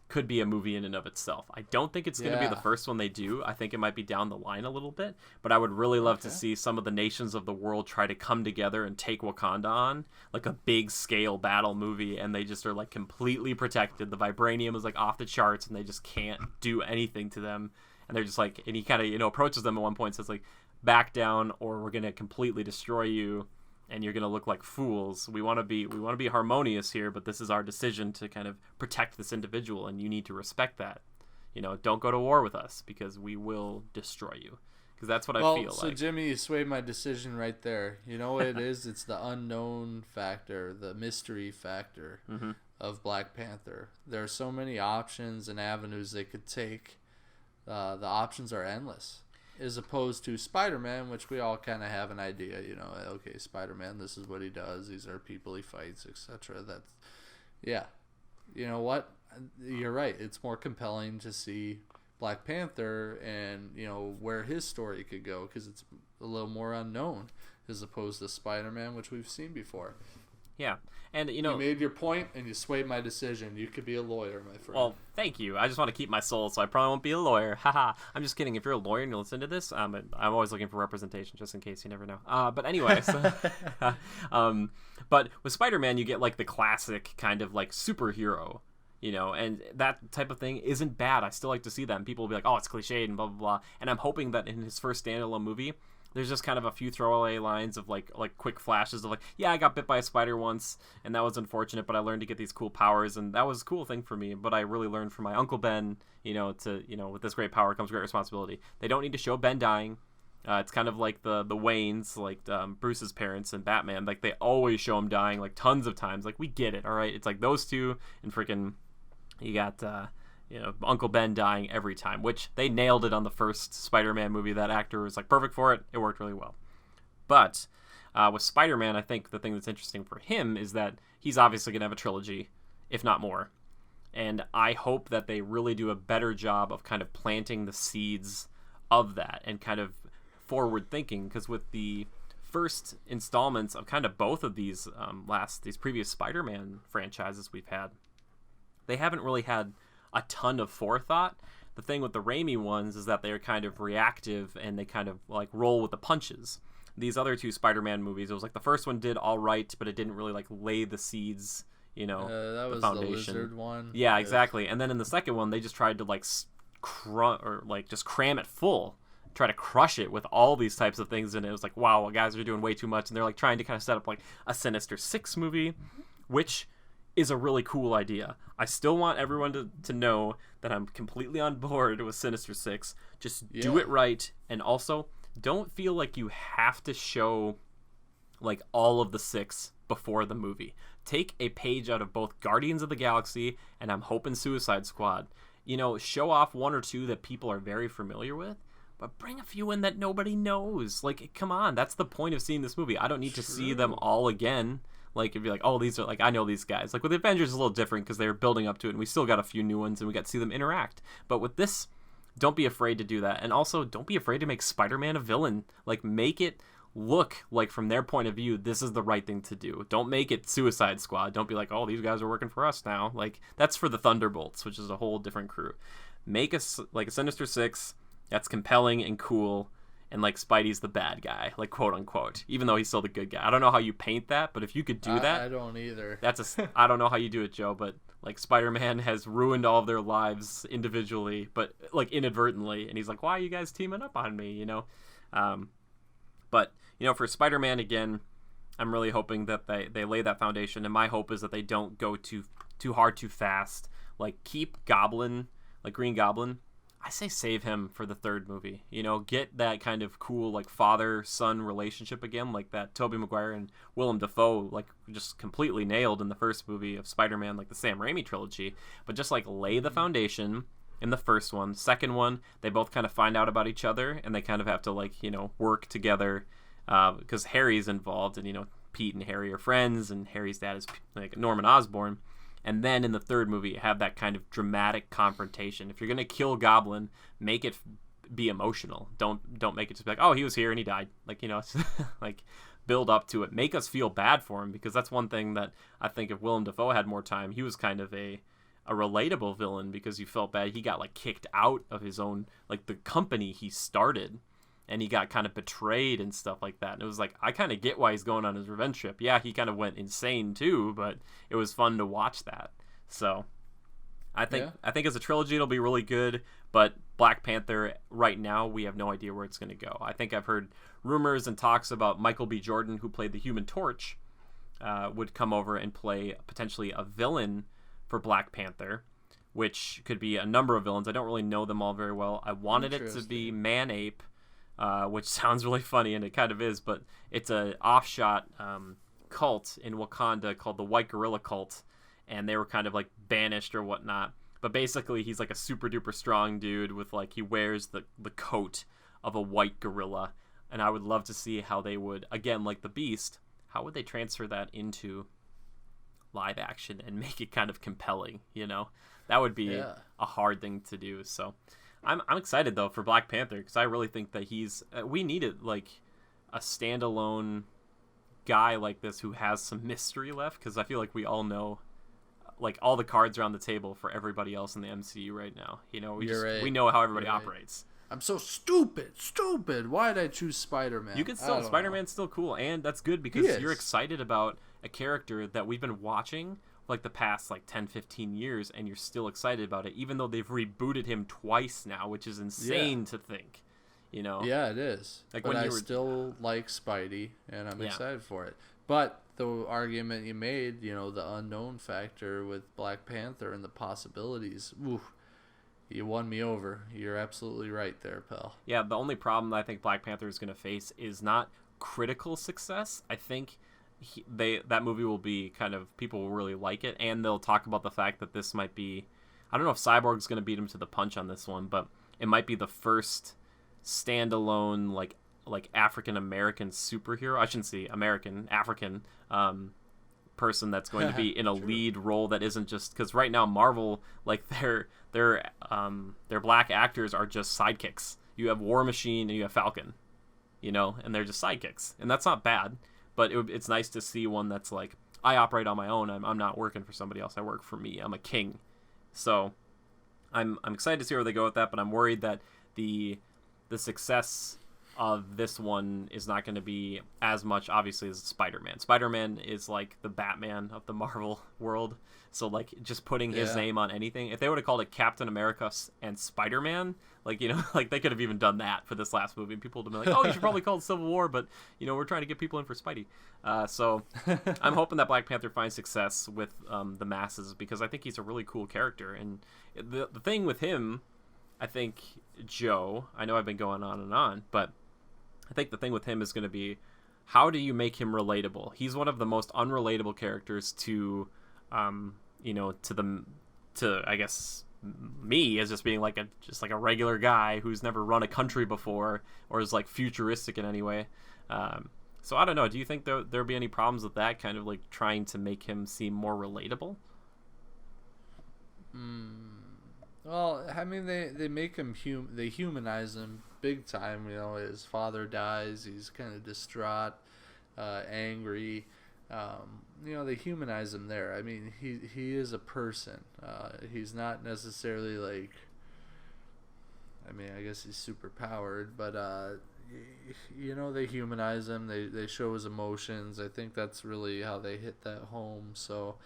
could be a movie in and of itself. I don't think it's going to be the first one they do. I think it might be down the line a little bit, but I would really love to see some of the nations of the world try to come together and take Wakanda on, like a big scale battle movie, and they just are like completely protected. The vibranium is like off the charts, and they just can't do anything to them. And they're just like, and he kind of, approaches them at one point and says like, back down or we're going to completely destroy you and you're going to look like fools. We want to be harmonious here, but this is our decision to kind of protect this individual, and you need to respect that. Don't go to war with us because we will destroy you. Because that's what I feel like. So Jimmy, you swayed my decision right there. You know what it is? It's the unknown factor, the mystery factor of Black Panther. There are so many options and avenues they could take. The options are endless. As opposed to Spider-Man, which we all kind of have an idea, okay, Spider-Man, this is what he does, these are people he fights, etc. You know what? You're right. It's more compelling to see Black Panther and, where his story could go, because it's a little more unknown as opposed to Spider-Man, which we've seen before. Yeah. And, You made your point, and you swayed my decision. You could be a lawyer, my friend. Well, thank you. I just want to keep my soul, so I probably won't be a lawyer. Haha. I'm just kidding. If you're a lawyer and you listen to this, I'm always looking for representation, just in case. You never know. But anyway, but with Spider-Man, you get like the classic kind of like superhero, and that type of thing isn't bad. I still like to see that. And people will be like, oh, it's cliched and blah, blah, blah. And I'm hoping that in his first standalone movie, there's just kind of a few throwaway lines of like quick flashes of like, yeah, I got bit by a spider once, and that was unfortunate, but I learned to get these cool powers, and that was a cool thing for me. But I really learned from my Uncle Ben, with this great power comes great responsibility. They don't need to show Ben dying. It's kind of like the Waynes, like Bruce's parents and Batman. Like, they always show him dying, like, tons of times. Like, we get it, all right? It's like those two, and freaking, you got Uncle Ben dying every time, which they nailed it on the first Spider-Man movie. That actor was like perfect for it. It worked really well. But with Spider-Man, I think the thing that's interesting for him is that he's obviously going to have a trilogy, if not more. And I hope that they really do a better job of kind of planting the seeds of that and kind of forward thinking, because with the first installments of kind of both of these previous Spider-Man franchises we've had, they haven't really had a ton of forethought. The thing with the Raimi ones is that they're kind of reactive and they kind of like roll with the punches. These other two Spider-Man movies, it was like the first one did all right, but it didn't really like lay the seeds, that was the foundation. The lizard one. Yeah, exactly. And then in the second one, they just tried to like just cram it full, try to crush it with all these types of things, and it was like, wow, guys are doing way too much, and they're like trying to kind of set up like a Sinister Six movie, which is a really cool idea. I still want everyone to know that I'm completely on board with Sinister Six. Just do it right, and also don't feel like you have to show like all of the six before the movie. Take a page out of both Guardians of the Galaxy and I'm hoping Suicide Squad. Show off one or two that people are very familiar with, but bring a few in that nobody knows. Like, come on, that's the point of seeing this movie. I don't need to see them all again. Like, it'd be like, oh, these are, like, I know these guys. Like, with Avengers, it's a little different because they were building up to it, and we still got a few new ones, and we got to see them interact. But with this, don't be afraid to do that. And also, don't be afraid to make Spider-Man a villain. Like, make it look like, from their point of view, this is the right thing to do. Don't make it Suicide Squad. Don't be like, oh, these guys are working for us now. Like, that's for the Thunderbolts, which is a whole different crew. Make a Sinister Six that's compelling and cool, and like Spidey's the bad guy, like, quote unquote, even though he's still the good guy. I don't know how you paint that, but if you could do that, I don't either. I don't know how you do it, Joe, but like Spider-Man has ruined all of their lives individually, but like inadvertently, and he's like, why are you guys teaming up on me? But for Spider-Man, again, I'm really hoping that they lay that foundation, and my hope is that they don't go too hard too fast. Like, keep Goblin, like Green Goblin, I say save him for the third movie. Get that kind of cool, like, father-son relationship again, like that Tobey Maguire and Willem Dafoe, like, just completely nailed in the first movie of Spider-Man, like the Sam Raimi trilogy. But just, like, lay the foundation in the first one. Second one, they both kind of find out about each other, and they kind of have to, like, work together, because Harry's involved, and, Pete and Harry are friends, and Harry's dad is, like, Norman Osborn. And then in the third movie, have that kind of dramatic confrontation. If you're gonna kill Goblin, make it be emotional. Don't make it just be like, oh, he was here and he died. Like, like, build up to it. Make us feel bad for him, because that's one thing that I think if Willem Dafoe had more time, he was kind of a relatable villain, because you felt bad. He got like kicked out of his own, like, the company he started, and he got kind of betrayed and stuff like that. And it was like, I kind of get why he's going on his revenge trip. Yeah, he kind of went insane too, but it was fun to watch that. So I think as a trilogy, it'll be really good. But Black Panther, right now, we have no idea where it's going to go. I think I've heard rumors and talks about Michael B. Jordan, who played the Human Torch, would come over and play potentially a villain for Black Panther, which could be a number of villains. I don't really know them all very well. I wanted it to be Man-Ape, which sounds really funny, and it kind of is, but it's a offshot cult in Wakanda called the White Gorilla Cult, and they were kind of like banished or whatnot. But basically, he's like a super duper strong dude with, like, he wears the coat of a white gorilla, and I would love to see how they would, again, like the Beast, how would they transfer that into live action and make it kind of compelling? That would be a hard thing to do. So I'm excited, though, for Black Panther, because I really think that we needed, like, a standalone guy like this who has some mystery left, because I feel like we all know, like, all the cards are on the table for everybody else in the MCU right now. You know, we know how everybody operates. I'm so stupid. Why did I choose Spider-Man? You can still, Spider-Man's still cool, and that's good because you're excited about a character that we've been watching like the past like 10-15 years, and you're still excited about it, even though they've rebooted him twice now, which is insane to think. You know? Yeah, it is. Like, but I still like Spidey, and I'm excited for it. But the argument you made, you know, the unknown factor with Black Panther and the possibilities, you won me over. You're absolutely right there, pal. Yeah, the only problem that I think Black Panther is going to face is not critical success. I think that movie will be kind of, people will really like it, and they'll talk about the fact that this might be, I don't know if Cyborg's going to beat him to the punch on this one, but it might be the first standalone like African American superhero. I shouldn't say American, African person that's going to be in a lead role that isn't just, because right now Marvel, like their black actors are just sidekicks. You have War Machine and you have Falcon, you know, and they're just sidekicks, and that's not bad, but it's nice to see one that's like, I operate on my own. I'm not working for somebody else. I work for me. I'm a king. So I'm excited to see where they go with that, but I'm worried that the success of this one is not going to be as much, obviously, as Spider-Man. Spider-Man is like the Batman of the Marvel world. So, like, just putting his name on anything. If they would have called it Captain America and Spider-Man, like, you know, like, they could have even done that for this last movie. And people would have been like, oh, you should probably call it Civil War, but, you know, we're trying to get people in for Spidey. So I'm hoping that Black Panther finds success with the masses, because I think he's a really cool character. And the thing with him, I think, Joe, I know I've been going on and on, but I think the thing with him is going to be, how do you make him relatable? He's one of the most unrelatable characters to, you know, to I guess me, as just being like a regular guy who's never run a country before or is like futuristic in any way. So I don't know. Do you think there'll be any problems with that, kind of like trying to make him seem more relatable? Well, I mean, they make him they humanize him big time. You know, his father dies. He's kind of distraught, angry. You know, they humanize him there. I mean, he is a person. He's not necessarily like, I mean, I guess he's super powered, but you know, they humanize him. They show his emotions. I think that's really how they hit that home. So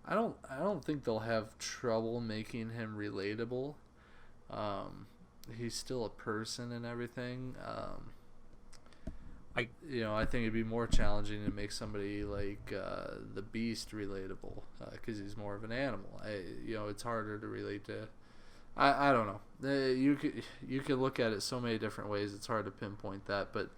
I don't think they'll have trouble making him relatable. He's still a person and everything. I think it'd be more challenging to make somebody like the Beast relatable, because he's more of an animal. It's harder to relate to. I don't know. You could look at it so many different ways. It's hard to pinpoint that, but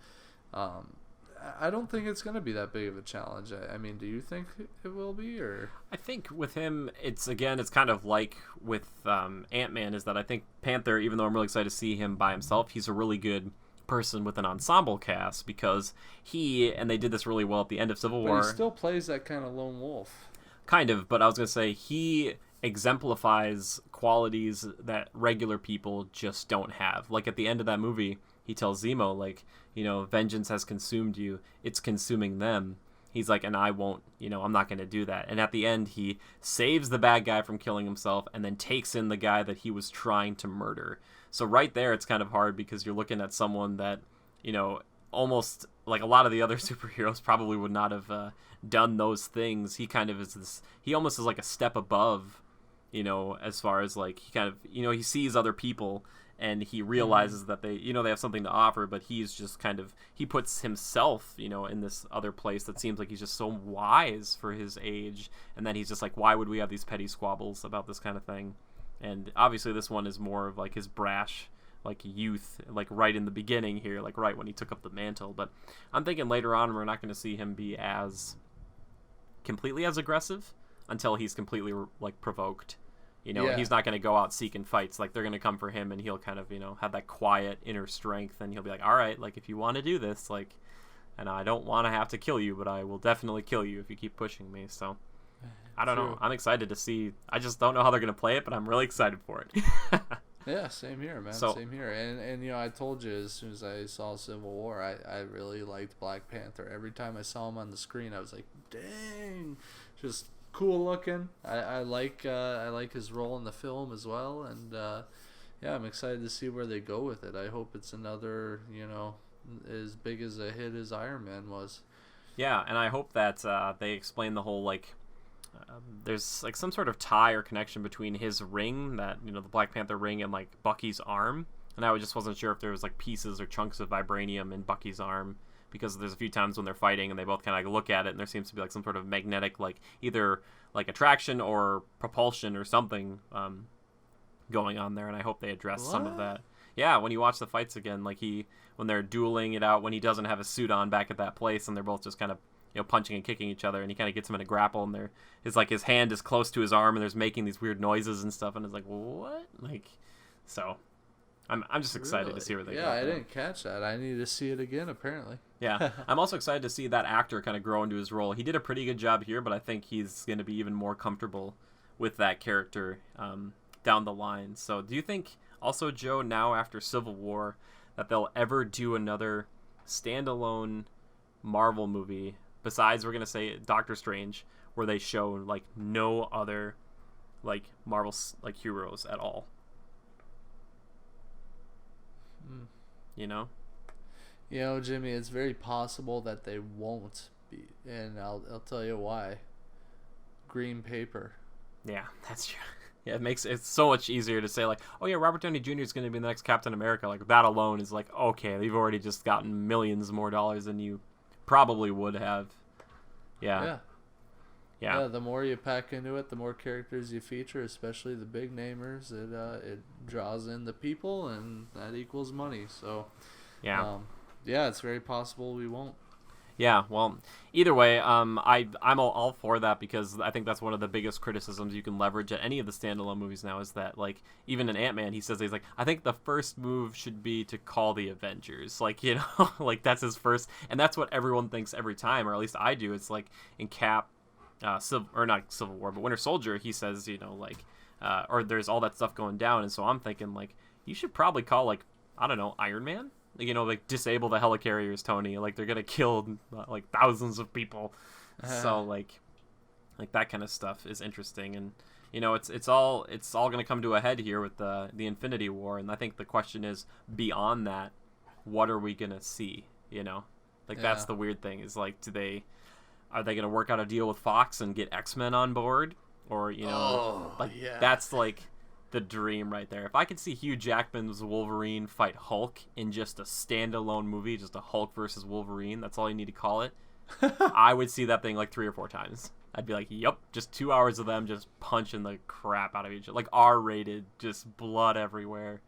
I don't think it's going to be that big of a challenge. I mean, do you think it will be? Or I think with him, it's kind of like with Ant-Man, is that I think Panther, even though I'm really excited to see him by himself, he's a really good person with an ensemble cast, because and they did this really well at the end of Civil War. But he still plays that kind of lone wolf. Kind of, but I was going to say, he exemplifies qualities that regular people just don't have. Like at the end of that movie, he tells Zemo, like, you know, vengeance has consumed you. It's consuming them. He's like, and I won't, you know, I'm not going to do that. And at the end, he saves the bad guy from killing himself and then takes in the guy that he was trying to murder. So right there, it's kind of hard, because you're looking at someone that, you know, almost like a lot of the other superheroes probably would not have done those things. He kind of is this, he almost is like a step above, you know, as far as like, he kind of, you know, he sees other people and he realizes that they, you know, they have something to offer, but he's just kind of, he puts himself, you know, in this other place that seems like he's just so wise for his age. And then he's just like, why would we have these petty squabbles about this kind of thing? And obviously this one is more of like his brash, like youth, like right in the beginning here, like right when he took up the mantle. But I'm thinking later on we're not going to see him be as completely as aggressive until he's completely like provoked. You know, he's not going to go out seeking fights. Like, they're going to come for him, and he'll kind of, you know, have that quiet inner strength, and he'll be like, all right, like, if you want to do this, like, and I don't want to have to kill you, but I will definitely kill you if you keep pushing me. So, I don't know. I'm excited to see. I just don't know how they're going to play it, but I'm really excited for it. Yeah, same here, man. So Same here. And I told you as soon as I saw Civil War, I really liked Black Panther. Every time I saw him on the screen, I was like, dang, just cool looking. I like his role in the film as well, and yeah, I'm excited to see where they go with it. I hope it's another, as big as a hit as Iron Man was. yeah, and I hope that they explain the whole there's like some sort of tie or connection between his ring, that the Black Panther ring, and like Bucky's arm. And I just wasn't sure if there was like pieces or chunks of vibranium in Bucky's arm, because there's a few times when they're fighting and they both kind of like look at it and there seems to be like some sort of magnetic, like either like attraction or propulsion or something going on there. And I hope they address some of that. Yeah, when you watch the fights again, like when they're dueling it out, when he doesn't have a suit on back at that place, and they're both just kind of punching and kicking each other, and he kind of gets him in a grapple, and his hand is close to his arm, and there's making these weird noises and stuff, and it's like, what? So I'm just excited to see where they go. Yeah, I didn't catch that. I need to see it again, apparently. Yeah, I'm also excited to see that actor kind of grow into his role. He did a pretty good job here, but I think he's going to be even more comfortable with that character down the line. So do you think also, Joe, now after Civil War, that they'll ever do another standalone Marvel movie besides, we're going to say, Doctor Strange, where they show like no other like Marvel like heroes at all? Jimmy, it's very possible that they won't be, and I'll tell you why. Green paper. Yeah, that's true. Yeah, it's so much easier to say like, oh yeah, Robert Downey Jr. is going to be the next Captain America. Like that alone is like, okay, they've already just gotten millions more dollars than you probably would have. Yeah. The more you pack into it, the more characters you feature, especially the big namers. It draws in the people, and that equals money. So it's very possible we won't. Yeah, well, either way, I'm all for that, because I think that's one of the biggest criticisms you can leverage at any of the standalone movies now, is that, like, even in Ant-Man, he's like, I think the first move should be to call the Avengers. Like, like, that's his first, and that's what everyone thinks every time, or at least I do. It's like, in Cap, not Civil War, but Winter Soldier, he says, or there's all that stuff going down, and so I'm thinking, like, you should probably call, like, I don't know, Iron Man? Like disable the helicarriers, Tony. Like they're gonna kill like thousands of people. So like that kind of stuff is interesting, and it's all gonna come to a head here with the Infinity War, and I think the question is, beyond that, what are we gonna see? That's the weird thing, is like, are they gonna work out a deal with Fox and get X-Men on board, or that's like the dream right there. If I could see Hugh Jackman's Wolverine fight Hulk in just a standalone movie, just a Hulk versus Wolverine, that's all you need to call it, I would see that thing like 3 or 4 times. I'd be like, yep, just 2 hours of them just punching the crap out of each other. Like R-rated, just blood everywhere.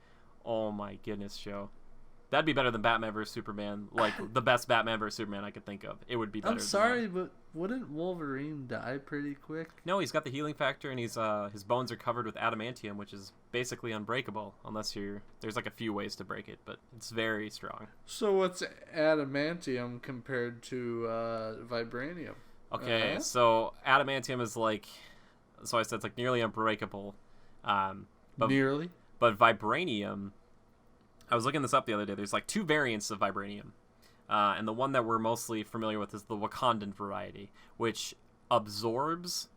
Oh my goodness, show. That'd be better than Batman vs. Superman. Like, the best Batman vs. Superman I could think of. It would be better. I'm sorry, but wouldn't Wolverine die pretty quick? No, he's got the healing factor, and his bones are covered with adamantium, which is basically unbreakable, unless there's like a few ways to break it, but it's very strong. So what's adamantium compared to vibranium? Okay, so adamantium is like, so I said it's like nearly unbreakable. Nearly? But vibranium, I was looking this up the other day. There's like 2 variants of vibranium. And the one that we're mostly familiar with is the Wakandan variety, which absorbs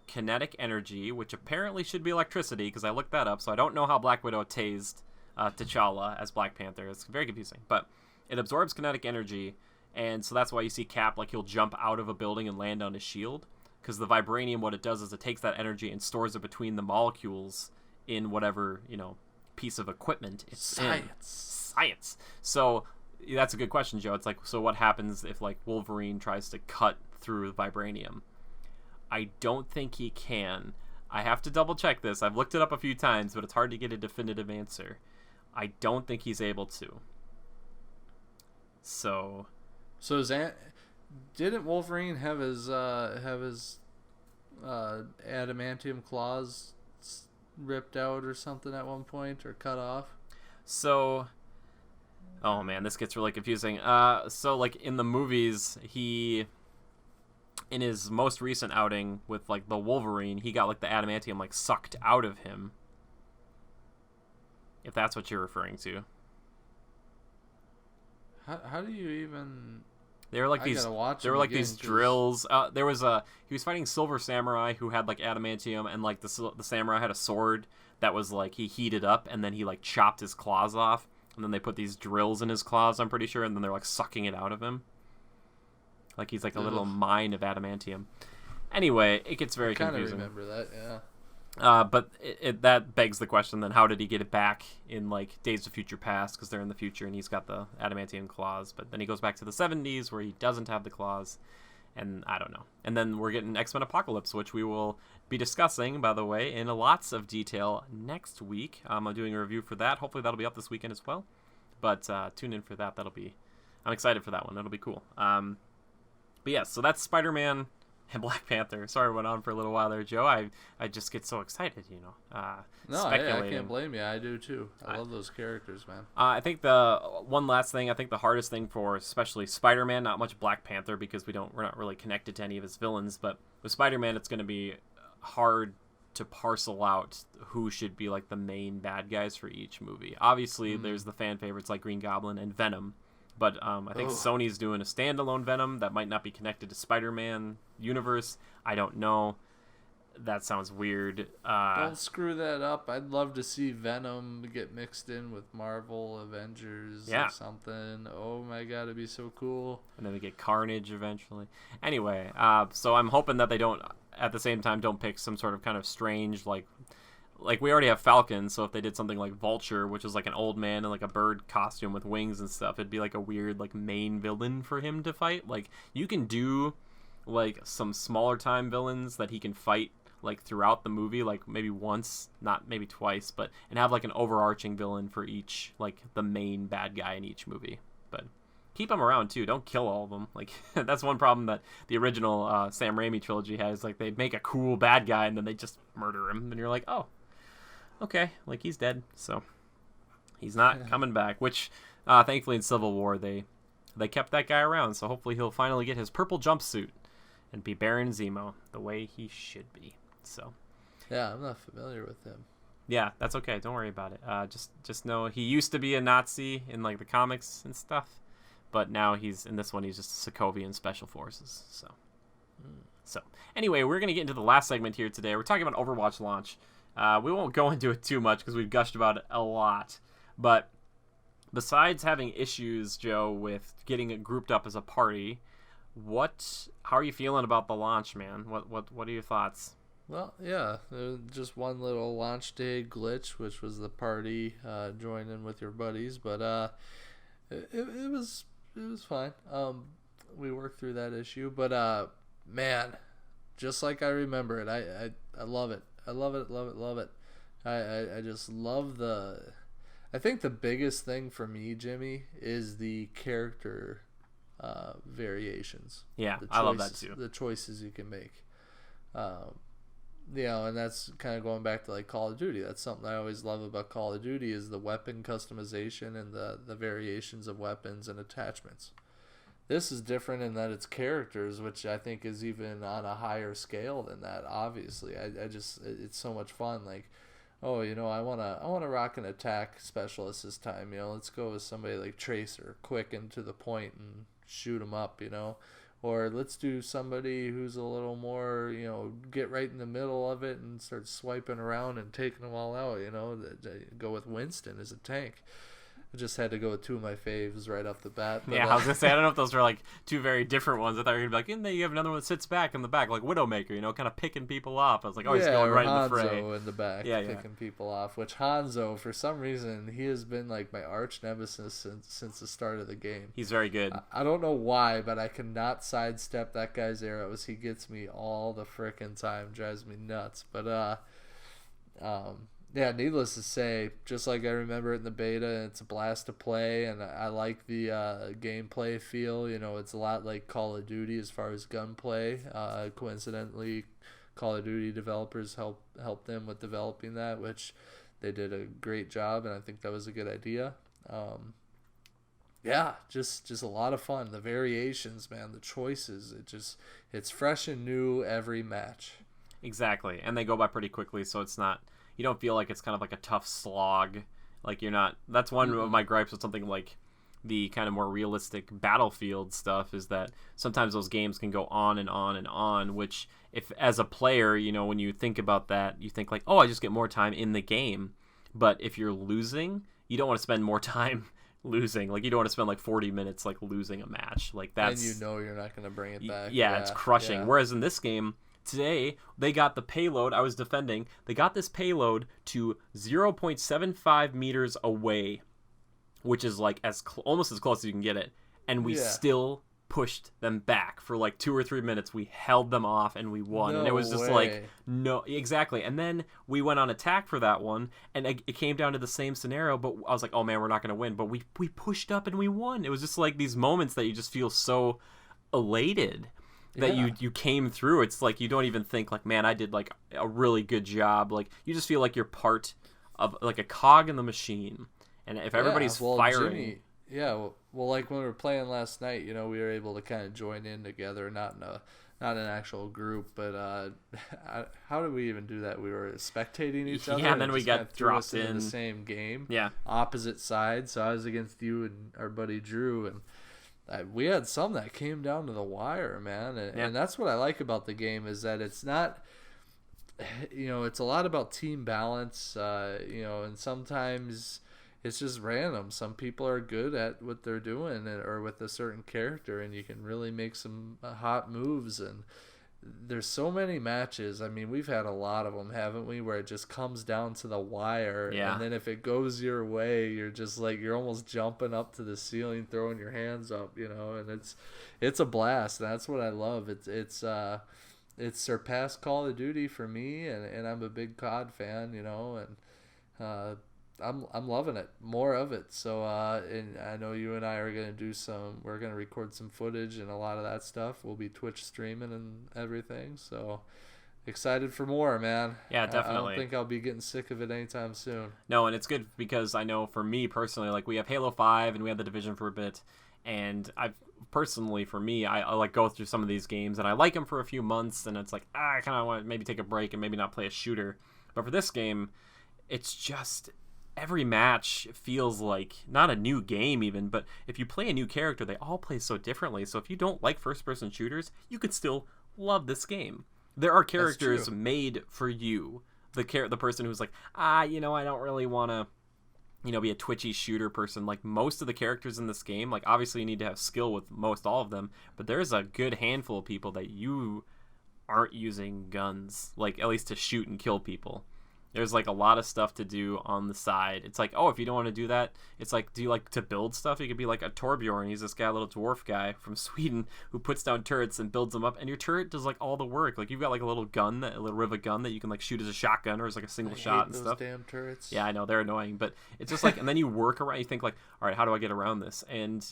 kinetic energy, which apparently should be electricity, because I looked that up, so I don't know how Black Widow tased T'Challa as Black Panther. It's very confusing. But it absorbs kinetic energy, and so that's why you see Cap, like, he'll jump out of a building and land on his shield, because the vibranium, what it does is it takes that energy and stores it between the molecules in whatever, piece of equipment it's science. So that's a good question, Joe. It's like, so what happens if like Wolverine tries to cut through vibranium? I don't think he can. I have to double check this. I've looked it up a few times, but it's hard to get a definitive answer. I don't think he's able to. So didn't Wolverine have his adamantium claws ripped out or something at one point, or cut off? So, oh man, this gets really confusing. So like in the movies, in his most recent outing with like the Wolverine, he got like the adamantium like sucked out of him. if that's what you're referring to. How do you even? They were like these drills. He was fighting Silver Samurai who had like adamantium, and like the samurai had a sword that was like he heated up, and then he like chopped his claws off, and then they put these drills in his claws, I'm pretty sure, and then they're like sucking it out of him. Like he's like a little mine of adamantium. Anyway, it gets very confusing. I kind of remember that, yeah. But that begs the question then, how did he get it back in like Days of Future Past, because they're in the future and he's got the adamantium claws, but then he goes back to the 70s where he doesn't have the claws, and I don't know. And then we're getting X-Men Apocalypse, which we will be discussing, by the way, in lots of detail next week. I'm doing a review for that. Hopefully that'll be up this weekend as well, but tune in for that. I'm excited for that one. That'll be cool. But yeah, so that's Spider-Man and Black Panther. Sorry, I went on for a little while there, Joe. I just get so excited, I can't blame you. I do too. I love those characters, man. I think the one last thing, I think the hardest thing for especially Spider-Man, not much Black Panther because we're not really connected to any of his villains, but with Spider-Man, it's going to be hard to parcel out who should be like the main bad guys for each movie. Obviously, there's the fan favorites like Green Goblin and Venom. But I think Sony's doing a standalone Venom that might not be connected to Spider-Man universe. I don't know. That sounds weird. Don't screw that up. I'd love to see Venom get mixed in with Marvel Avengers or something. Oh my god, it'd be so cool. And then we get Carnage eventually. Anyway, so I'm hoping that they don't, at the same time, don't pick some sort of kind of strange, like we already have Falcon, so if they did something like Vulture, which is like an old man in like a bird costume with wings and stuff, it'd be like a weird like main villain for him to fight. Like you can do like some smaller time villains that he can fight like throughout the movie, like maybe once, not maybe twice, but and have like an overarching villain for each, like the main bad guy in each movie. But keep them around too. Don't kill all of them. Like that's one problem that the original Sam Raimi trilogy has. Like they make a cool bad guy and then they just murder him, and you're like, oh. Okay, like he's dead, so he's not coming back. Which, thankfully, in Civil War they kept that guy around, so hopefully he'll finally get his purple jumpsuit and be Baron Zemo the way he should be. So, yeah, I'm not familiar with him. Yeah, that's okay. Don't worry about it. Just know he used to be a Nazi in like the comics and stuff, but now he's in this one. He's just a Sokovian Special Forces. So anyway, we're gonna get into the last segment here today. We're talking about Overwatch launch. We won't go into it too much because we've gushed about it a lot. But besides having issues, Joe, with getting it grouped up as a party, how are you feeling about the launch, man? What are your thoughts? Well, yeah, just one little launch day glitch, which was the party joining with your buddies, but it was fine. We worked through that issue, but man, just like I remember it, I love it. I love it. I just love I think the biggest thing for me, Jimmy, is the character variations. Yeah, I love that too. The choices you can make. And that's kind of going back to like Call of Duty. That's something I always love about Call of Duty is the weapon customization and the variations of weapons and attachments. This is different in that it's characters, which I think is even on a higher scale than that. Obviously, it's so much fun. Like, I wanna rock an attack specialist this time. Let's go with somebody like Tracer, quick and to the point, and shoot them up. Or let's do somebody who's a little more, get right in the middle of it and start swiping around and taking them all out. Go with Winston as a tank. I just had to go with two of my faves right off the bat. But, I was going to say, I don't know if those were like two very different ones. I thought you were going to be like, and then you have another one that sits back in the back, like Widowmaker, kind of picking people off. I was like, oh, he's going right Hanzo in the fray. In the back, picking people off. Which Hanzo, for some reason, he has been like my arch nemesis since the start of the game. He's very good. I don't know why, but I cannot sidestep that guy's arrows. He gets me all the frickin' time. Drives me nuts. But, yeah, needless to say, just like I remember it in the beta, it's a blast to play, and I like the gameplay feel. It's a lot like Call of Duty as far as gunplay. Coincidentally, Call of Duty developers helped them with developing that, which they did a great job, and I think that was a good idea. Just a lot of fun. The variations, man, the choices, it's fresh and new every match. Exactly, and they go by pretty quickly, so it's not. You don't feel like it's kind of like a tough slog Like you're not. That's one of my gripes with something like the kind of more realistic Battlefield stuff, is that sometimes those games can go on and on and on, which if as a player, when you think about that, you think like, oh, I just get more time in the game. But if you're losing, you don't want to spend more time losing. Like you don't want to spend like 40 minutes like losing a match. Like that's, and you're not going to bring it back. Yeah, it's crushing. Yeah. Whereas in this game today, they got the payload. I was defending. They got this payload to 0.75 meters away, which is like almost as close as you can get it, and we still pushed them back for like 2 or 3 minutes. We held them off and we won. And it was just like, no, exactly. And then we went on attack for that one, and it came down to the same scenario, but I was like, oh man, we're not going to win. But we pushed up and we won. It was just like these moments that you just feel so elated that you came through. It's like you don't even think like, man, I did like a really good job. Like you just feel like you're part of like a cog in the machine. And if everybody's firing... Jimmy, well, like when we were playing last night, we were able to kind of join in together, not an actual group, but how did we even do that? We were spectating each other. Yeah, and then we got dropped in the same game. Yeah. Opposite sides. So I was against you and our buddy Drew, and we had some that came down to the wire, man. And that's what I like about the game, is that it's not... it's a lot about team balance, and sometimes it's just random. Some people are good at what they're doing or with a certain character, and you can really make some hot moves. And there's so many matches. I mean, we've had a lot of them, haven't we, where it just comes down to the wire. Yeah. And then if it goes your way, you're just like, you're almost jumping up to the ceiling, throwing your hands up, and it's a blast. And that's what I love. It's surpassed Call of Duty for me, and I'm a big COD fan, and I'm loving it, more of it. So and I know you and I are gonna we're gonna record some footage, and a lot of that stuff will be Twitch streaming and everything. So excited for more, man. Yeah, definitely. I don't think I'll be getting sick of it anytime soon. No, and it's good because I know for me personally, like we have Halo 5 and we had The Division for a bit, and I've personally, for me, I like go through some of these games and I like them for a few months, and it's like I kind of want to maybe take a break and maybe not play a shooter. But for this game, it's just every match feels like not a new game even, but if you play a new character, they all play so differently. So if you don't like first-person shooters, you could still love this game. There are characters made for you. The person who's like, I don't really want to be a twitchy shooter person. Like most of the characters in this game, like obviously you need to have skill with most all of them, but there's a good handful of people that you aren't using guns, like at least to shoot and kill people. There's like a lot of stuff to do on the side. It's like, oh, if you don't want to do that, it's like, do you like to build stuff? You could be like a Torbjorn. He's this guy, little dwarf guy from Sweden who puts down turrets and builds them up, and your turret does like all the work. Like you've got like a little gun, a little rivet gun that you can like shoot as a shotgun or as like a single shot and stuff. Damn turrets. Yeah, I know they're annoying, but it's just like, and then you work around. You think like, all right, how do I get around this? And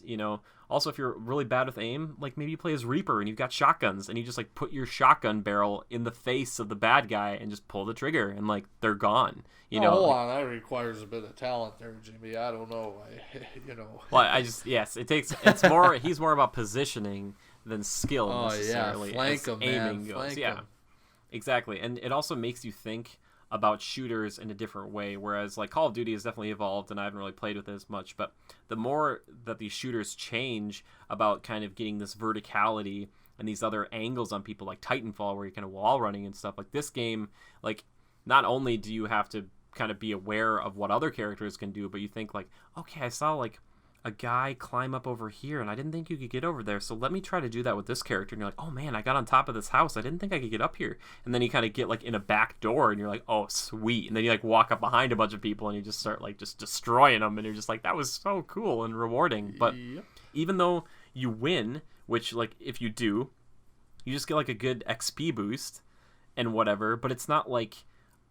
also if you're really bad with aim, like maybe you play as Reaper and you've got shotguns, and you just like put your shotgun barrel in the face of the bad guy and just pull the trigger, and like they're gone. Hold on, that requires a bit of talent there, Jimmy. I don't know. Well, it's more. He's more about positioning than skill necessarily. Flank him, aiming man. Flank goes. him. Exactly, and it also makes you think about shooters in a different way. Whereas like Call of Duty has definitely evolved, and I haven't really played with it as much. But the more that these shooters change about kind of getting this verticality and these other angles on people, like Titanfall, where you're kind of wall running and stuff, like this game, like not only do you have to kind of be aware of what other characters can do, but you think like, okay, I saw like a guy climb up over here and I didn't think you could get over there, so let me try to do that with this character. And you're like, oh man, I got on top of this house, I didn't think I could get up here. And then you kind of get like in a back door and you're like, oh sweet, and then you like walk up behind a bunch of people and you just start like just destroying them, and you're just like, that was so cool and rewarding. But even though you win, which like if you do, you just get like a good XP boost and whatever, but it's not like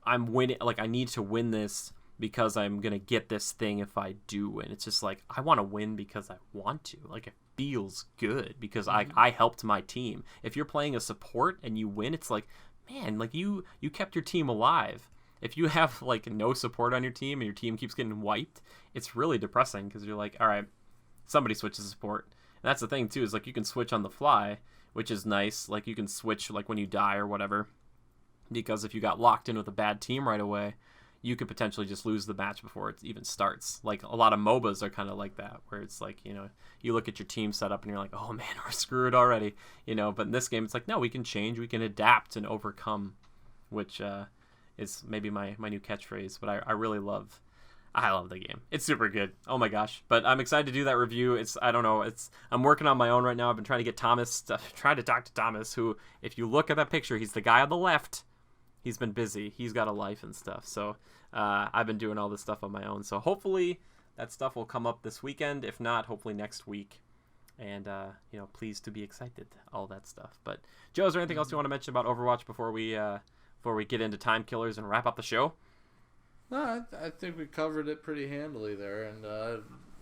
I'm winning, like I need to win this because I'm gonna get this thing if I do win. It's just like I want to win because I want to. Like it feels good because I helped my team. If you're playing a support and you win, it's like, man, like you kept your team alive. If you have like no support on your team and your team keeps getting wiped, it's really depressing because you're like, all right, somebody switches support. And that's the thing too, is like you can switch on the fly, which is nice. Like you can switch like when you die or whatever. Because if you got locked in with a bad team right away, you could potentially just lose the match before it even starts. Like a lot of MOBAs are kind of like that, where it's like, you look at your team setup and you're like, oh man, we're screwed already, But in this game, it's like, no, we can change, we can adapt and overcome, which is maybe my new catchphrase. But I really love. I love the game. It's super good. Oh my gosh. But I'm excited to do that review. I'm working on my own right now. I've been trying to get trying to talk to Thomas, who, if you look at that picture, he's the guy on the left. He's been busy. He's got a life and stuff. So I've been doing all this stuff on my own. So hopefully that stuff will come up this weekend. If not, hopefully next week. And, pleased to be excited. All that stuff. But Joe, is there anything else you want to mention about Overwatch before we get into time killers and wrap up the show? No, I think we covered it pretty handily there, and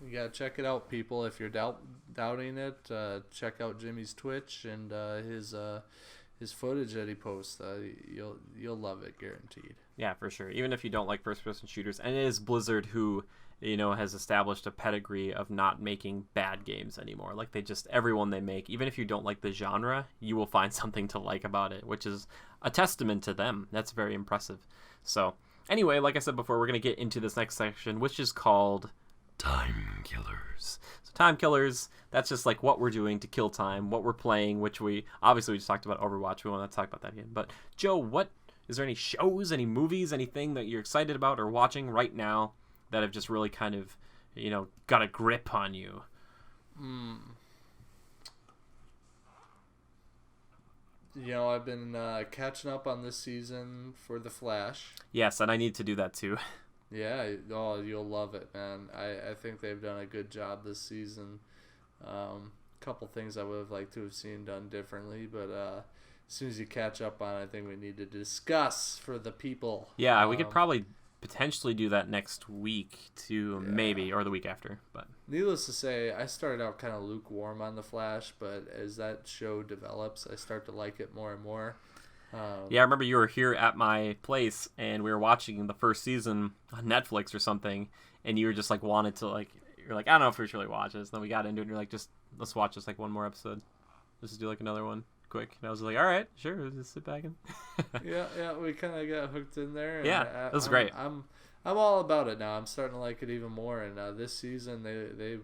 you gotta check it out, people. If you're doubting it, check out Jimmy's Twitch and his footage that he posts. You'll love it, guaranteed. Yeah, for sure. Even if you don't like first-person shooters, and it is Blizzard who has established a pedigree of not making bad games anymore. Like every one they make, even if you don't like the genre, you will find something to like about it, which is a testament to them. That's very impressive. So. Anyway, like I said before, we're going to get into this next section, which is called Time Killers. So Time Killers, that's just like what we're doing to kill time, what we're playing, which we just talked about Overwatch. We want to talk about that again. But Joe, is there any shows, any movies, anything that you're excited about or watching right now that have just really kind of, got a grip on you? I've been catching up on this season for The Flash. Yes, and I need to do that too. Yeah, you'll love it, man. I think they've done a good job this season. Couple things I would have liked to have seen done differently, but as soon as you catch up on it, I think we need to discuss for the people. Yeah, we could probably potentially do that next week too, maybe, or the week after. But needless to say, I started out kind of lukewarm on The Flash, but as that show develops, I start to like it more and more. Yeah, I remember you were here at my place, and we were watching the first season on Netflix or something, and you were just like wanted to you're like, I don't know if we should really watch this. And then we got into it, and you're like, let's watch just like one more episode. Let's just do like another one quick. And I was like, all right, sure, just sit back and yeah, we kind of got hooked in there. And yeah, that was great. I'm all about it now. I'm starting to like it even more. And this season, they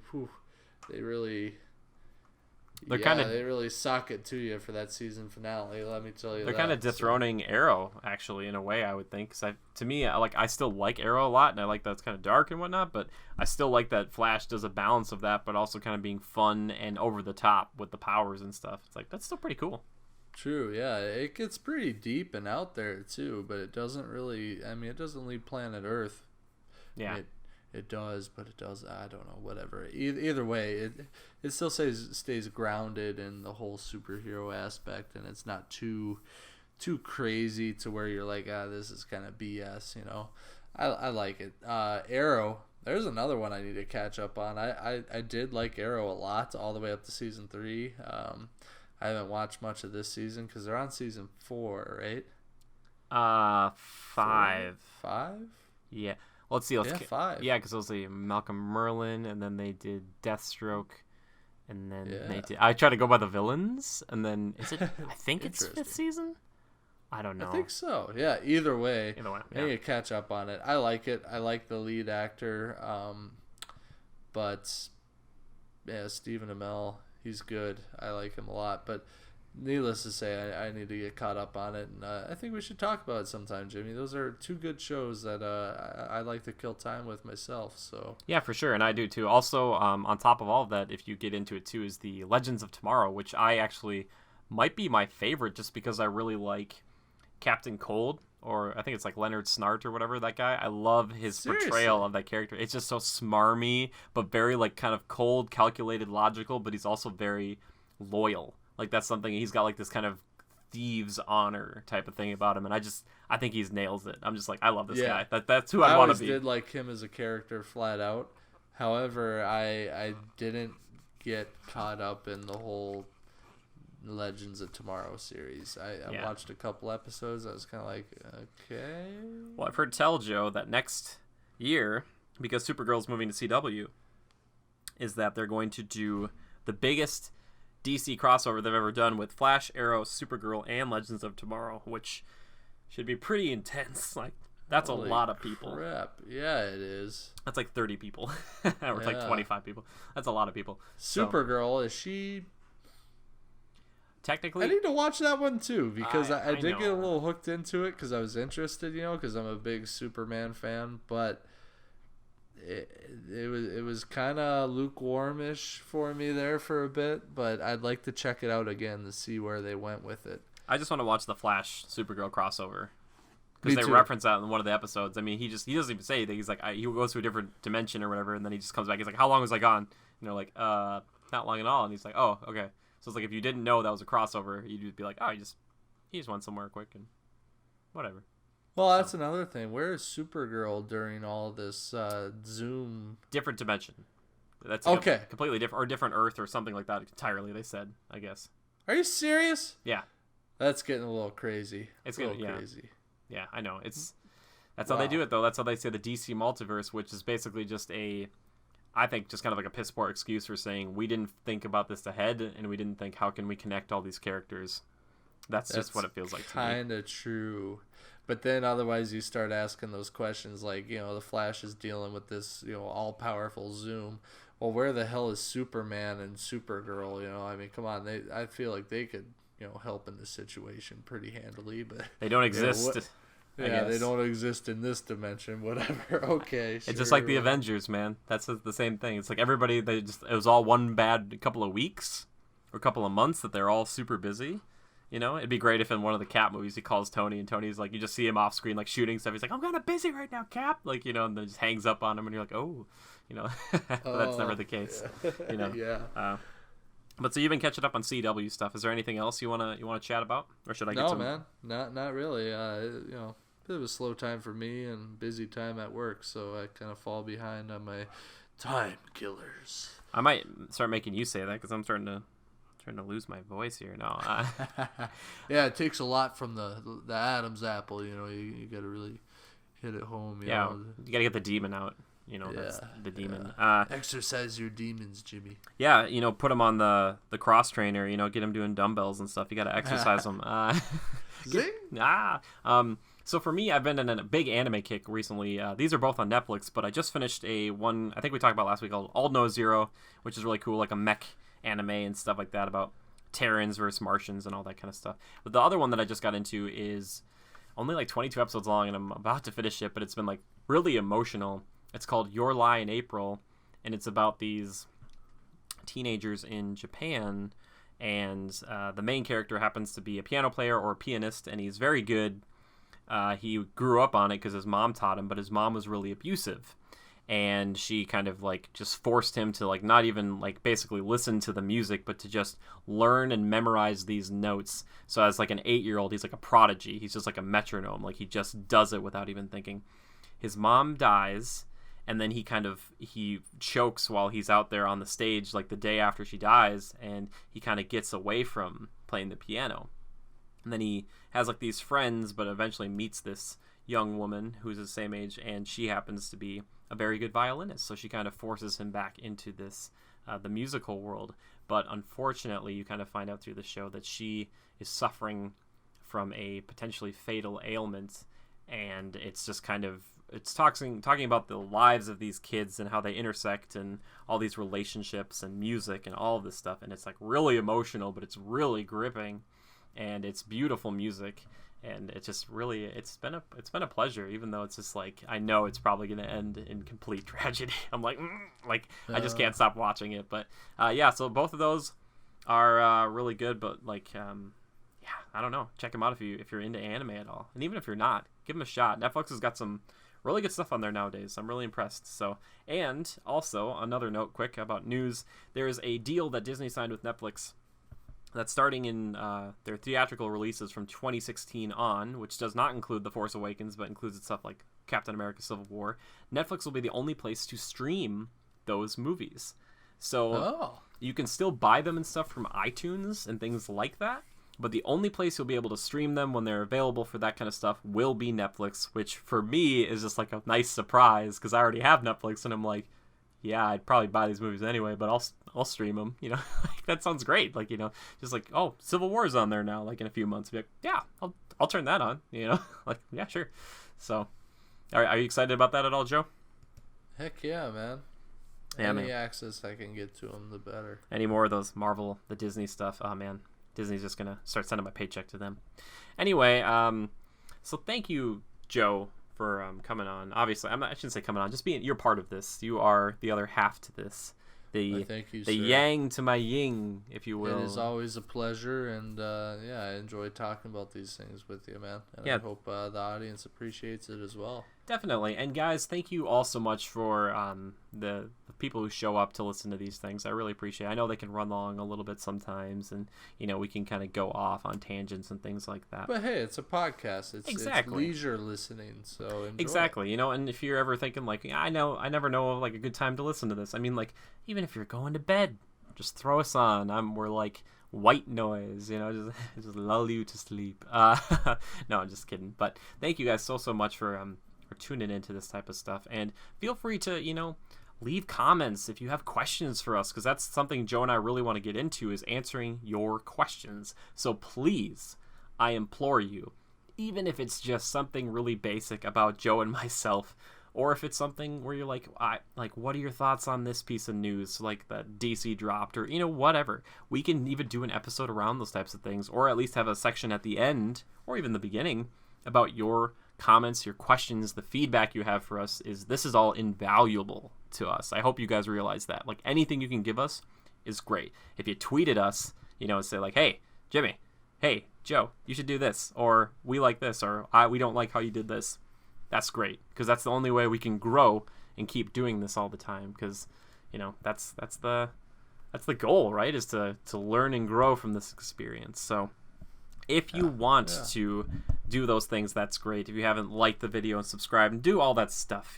really they really sock it to you for that season finale. Let me tell you, they're kind of dethroning Arrow, actually, in a way, I would think. Because to me, I still like Arrow a lot, and I like that it's kind of dark and whatnot. But I still like that Flash does a balance of that, but also kind of being fun and over the top with the powers and stuff. It's like that's still pretty cool. True, yeah, it gets pretty deep and out there too, but it doesn't really. I mean, it doesn't leave planet Earth. Yeah. It does, but it does. I don't know. Whatever. Either way, it still stays grounded in the whole superhero aspect, and it's not too crazy to where you're like, this is kind of BS. I like it. Arrow. There's another one I need to catch up on. I did like Arrow a lot, all the way up to season 3. I haven't watched much of this season because they're on season 4, right? 5. 5? Yeah. Let's see. 5. Yeah, because it was Malcolm Merlin, and then they did Deathstroke, and then they did. I try to go by the villains, and then is it? I think it's 5th season. I don't know. I think so. Yeah. Either way, yeah. I need to catch up on it. I like it. I like the lead actor, but yeah, Stephen Amell, he's good. I like him a lot, but. Needless to say, I need to get caught up on it, and I think we should talk about it sometime, Jimmy. Those are 2 good shows that I like to kill time with myself. So yeah, for sure, and I do too. Also, on top of all of that, if you get into it too, is the Legends of Tomorrow, which I actually might be my favorite, just because I really like Captain Cold, or I think it's like Leonard Snart or whatever, that guy. I love his portrayal of that character. It's just so smarmy, but very kind of cold, calculated, logical, but he's also very loyal. That's something, he's got this kind of thieves honor type of thing about him, and I think he nails it. I'm just I love this guy. That's who I want to be. I always did like him as a character flat out. However, I didn't get caught up in the whole Legends of Tomorrow series. I watched a couple episodes. I was kind of like, okay. Well, I've heard tell, Joe, that next year, because Supergirl's moving to CW, is that they're going to do the biggest DC crossover they've ever done with Flash, Arrow, Supergirl, and Legends of Tomorrow, which should be pretty intense. That's Holy a lot of people. Crap. Yeah, it is. That's like 30 people. Or it's like 25 people. That's a lot of people. Supergirl, is she... Technically... I need to watch that one too, because I did get a know. little hooked into it because I was interested, because I'm a big Superman fan, but it was kind of lukewarmish for me there for a bit, but I'd like to check it out again to see where they went with it. I just want to watch the Flash Supergirl crossover. Me Because they too. reference that in one of the episodes. I mean, he doesn't even say anything. He's like, he goes to a different dimension or whatever, and then he just comes back. He's like, how long was I gone? And they're like, not long at all. And he's like, oh, okay. So it's like, if you didn't know that was a crossover, you'd be like, oh, he just went somewhere quick and whatever. Well, that's another thing. Where is Supergirl during all this Zoom? Different dimension. That's okay. Completely different, or different Earth or something like that entirely, they said, I guess. Are you serious? Yeah. That's getting a little crazy. It's a little getting, crazy. Yeah, I know. That's how they do it, though. That's how they say the DC multiverse, which is basically just I think just kind of like a piss poor excuse for saying we didn't think about this ahead, and we didn't think how can we connect all these characters. That's just what it feels like to me. Kind of true. But then otherwise you start asking those questions like, the Flash is dealing with this, all-powerful Zoom. Well, where the hell is Superman and Supergirl? I mean, come on. I feel like they could, help in this situation pretty handily, but they don't exist. They don't exist in this dimension. Whatever. Okay. It's just like the Avengers, man. That's the same thing. It's like everybody. It was all one bad couple of weeks or couple of months that they're all super busy. It'd be great if in one of the Cap movies he calls Tony, and Tony's like, you just see him off screen like shooting stuff. He's like, I'm kind of busy right now, Cap. Like, and then just hangs up on him, and you're like, oh, but that's never the case. Yeah. But so you've been catching up on CW stuff. Is there anything else you wanna chat about, or should I get some? No, man, not really. Bit of a slow time for me and busy time at work, so I kind of fall behind on my time killers. I might start making you say that because I'm starting to lose my voice here. No. Yeah, it takes a lot from the Adam's apple. You got to really hit it home. You know? You got to get the demon out. That's the demon. Exercise your demons, Jimmy. Yeah, put him on the cross trainer. Get him doing dumbbells and stuff. You got to exercise him. Zing. So for me, I've been in a big anime kick recently. These are both on Netflix, but I just finished one I think we talked about last week called All No Zero, which is really cool, like a mech anime and stuff like that about Terrans versus Martians and all that kind of stuff. But the other one that I just got into is only like 22 episodes long, and I'm about to finish it, but it's been like really emotional. It's called Your Lie in April, and it's about these teenagers in Japan, and the main character happens to be a piano player or a pianist, and he's very good. He grew up on it because his mom taught him, but his mom was really abusive, and she kind of like just forced him to like not even like basically listen to the music, but to just learn and memorize these notes. So as like an 8-year-old, he's like a prodigy. He's just like a metronome. Like he just does it without even thinking. His mom dies, and then he chokes while he's out there on the stage like the day after she dies, and he kind of gets away from playing the piano. And then he has like these friends, but eventually meets this young woman who's the same age, and she happens to be a very good violinist. So she kind of forces him back into this the musical world. But unfortunately, you kind of find out through the show that she is suffering from a potentially fatal ailment, and it's just kind of talking about the lives of these kids and how they intersect and all these relationships and music and all of this stuff. And it's like really emotional, but it's really gripping. And it's beautiful music, and it's just really it's been a pleasure, even though it's just like I know it's probably gonna end in complete tragedy. I'm like I just can't stop watching it. But so both of those are really good. But like I don't know, check them out if you're into anime at all, and even if you're not, give them a shot. Netflix has got some really good stuff on there nowadays. I'm really impressed. So, and also another note, quick about news: there is a deal that Disney signed with Netflix that's starting in their theatrical releases from 2016 on, which does not include The Force Awakens, but includes stuff like Captain America Civil War. Netflix will be the only place to stream those movies. So you can still buy them and stuff from iTunes and things like that, but the only place you'll be able to stream them when they're available for that kind of stuff will be Netflix, which for me is just like a nice surprise because I already have Netflix, and I'm like, yeah, I'd probably buy these movies anyway, but I'll stream them, like, that sounds great. Like, just like, oh, Civil War is on there now, like in a few months. Be like, yeah, I'll turn that on, like, yeah, sure. So Are you excited about that at all, Joe? Heck yeah, man. Yeah, Any man. access I can get to them, the better. Any more of those Marvel, the Disney stuff? Oh man, Disney's just gonna start sending my paycheck to them. Anyway, so thank you, Joe, for coming on. Obviously, I shouldn't say coming on, just you're part of this. You are the other half to this. Thank you, the sir. yang to my yin, if you will. It is always a pleasure, and yeah, I enjoy talking about these things with you, man. And Yeah. I hope the audience appreciates it as well. Definitely. And guys, thank you all so much for the people who show up to listen to these things. I really appreciate it. I know they can run long a little bit sometimes, and we can kind of go off on tangents and things like that. But hey, it's a podcast. It's leisure listening, so enjoy. Exactly. And if you're ever thinking like, I never know of like a good time to listen to this. I mean, like, even if you're going to bed, just throw us on. We're like white noise, just lull you to sleep. No, I'm just kidding. But thank you guys so much for tuning into this type of stuff, and feel free to leave comments if you have questions for us, because that's something Joe and I really want to get into, is answering your questions. So please, I implore you, even if it's just something really basic about Joe and myself, or if it's something where you're like, what are your thoughts on this piece of news, like that DC dropped, or whatever, we can even do an episode around those types of things, or at least have a section at the end or even the beginning about your comments, your questions, the feedback you have for us. This is all invaluable to us. I hope you guys realize that. Like, anything you can give us is great. If you tweeted us, say like, hey, Jimmy, hey, Joe, you should do this, or we like this, or we don't like how you did this. That's great, because that's the only way we can grow and keep doing this all the time, because that's the goal, right? Is to learn and grow from this experience. So if you want to do those things, that's great. If you haven't liked the video and subscribed and do all that stuff,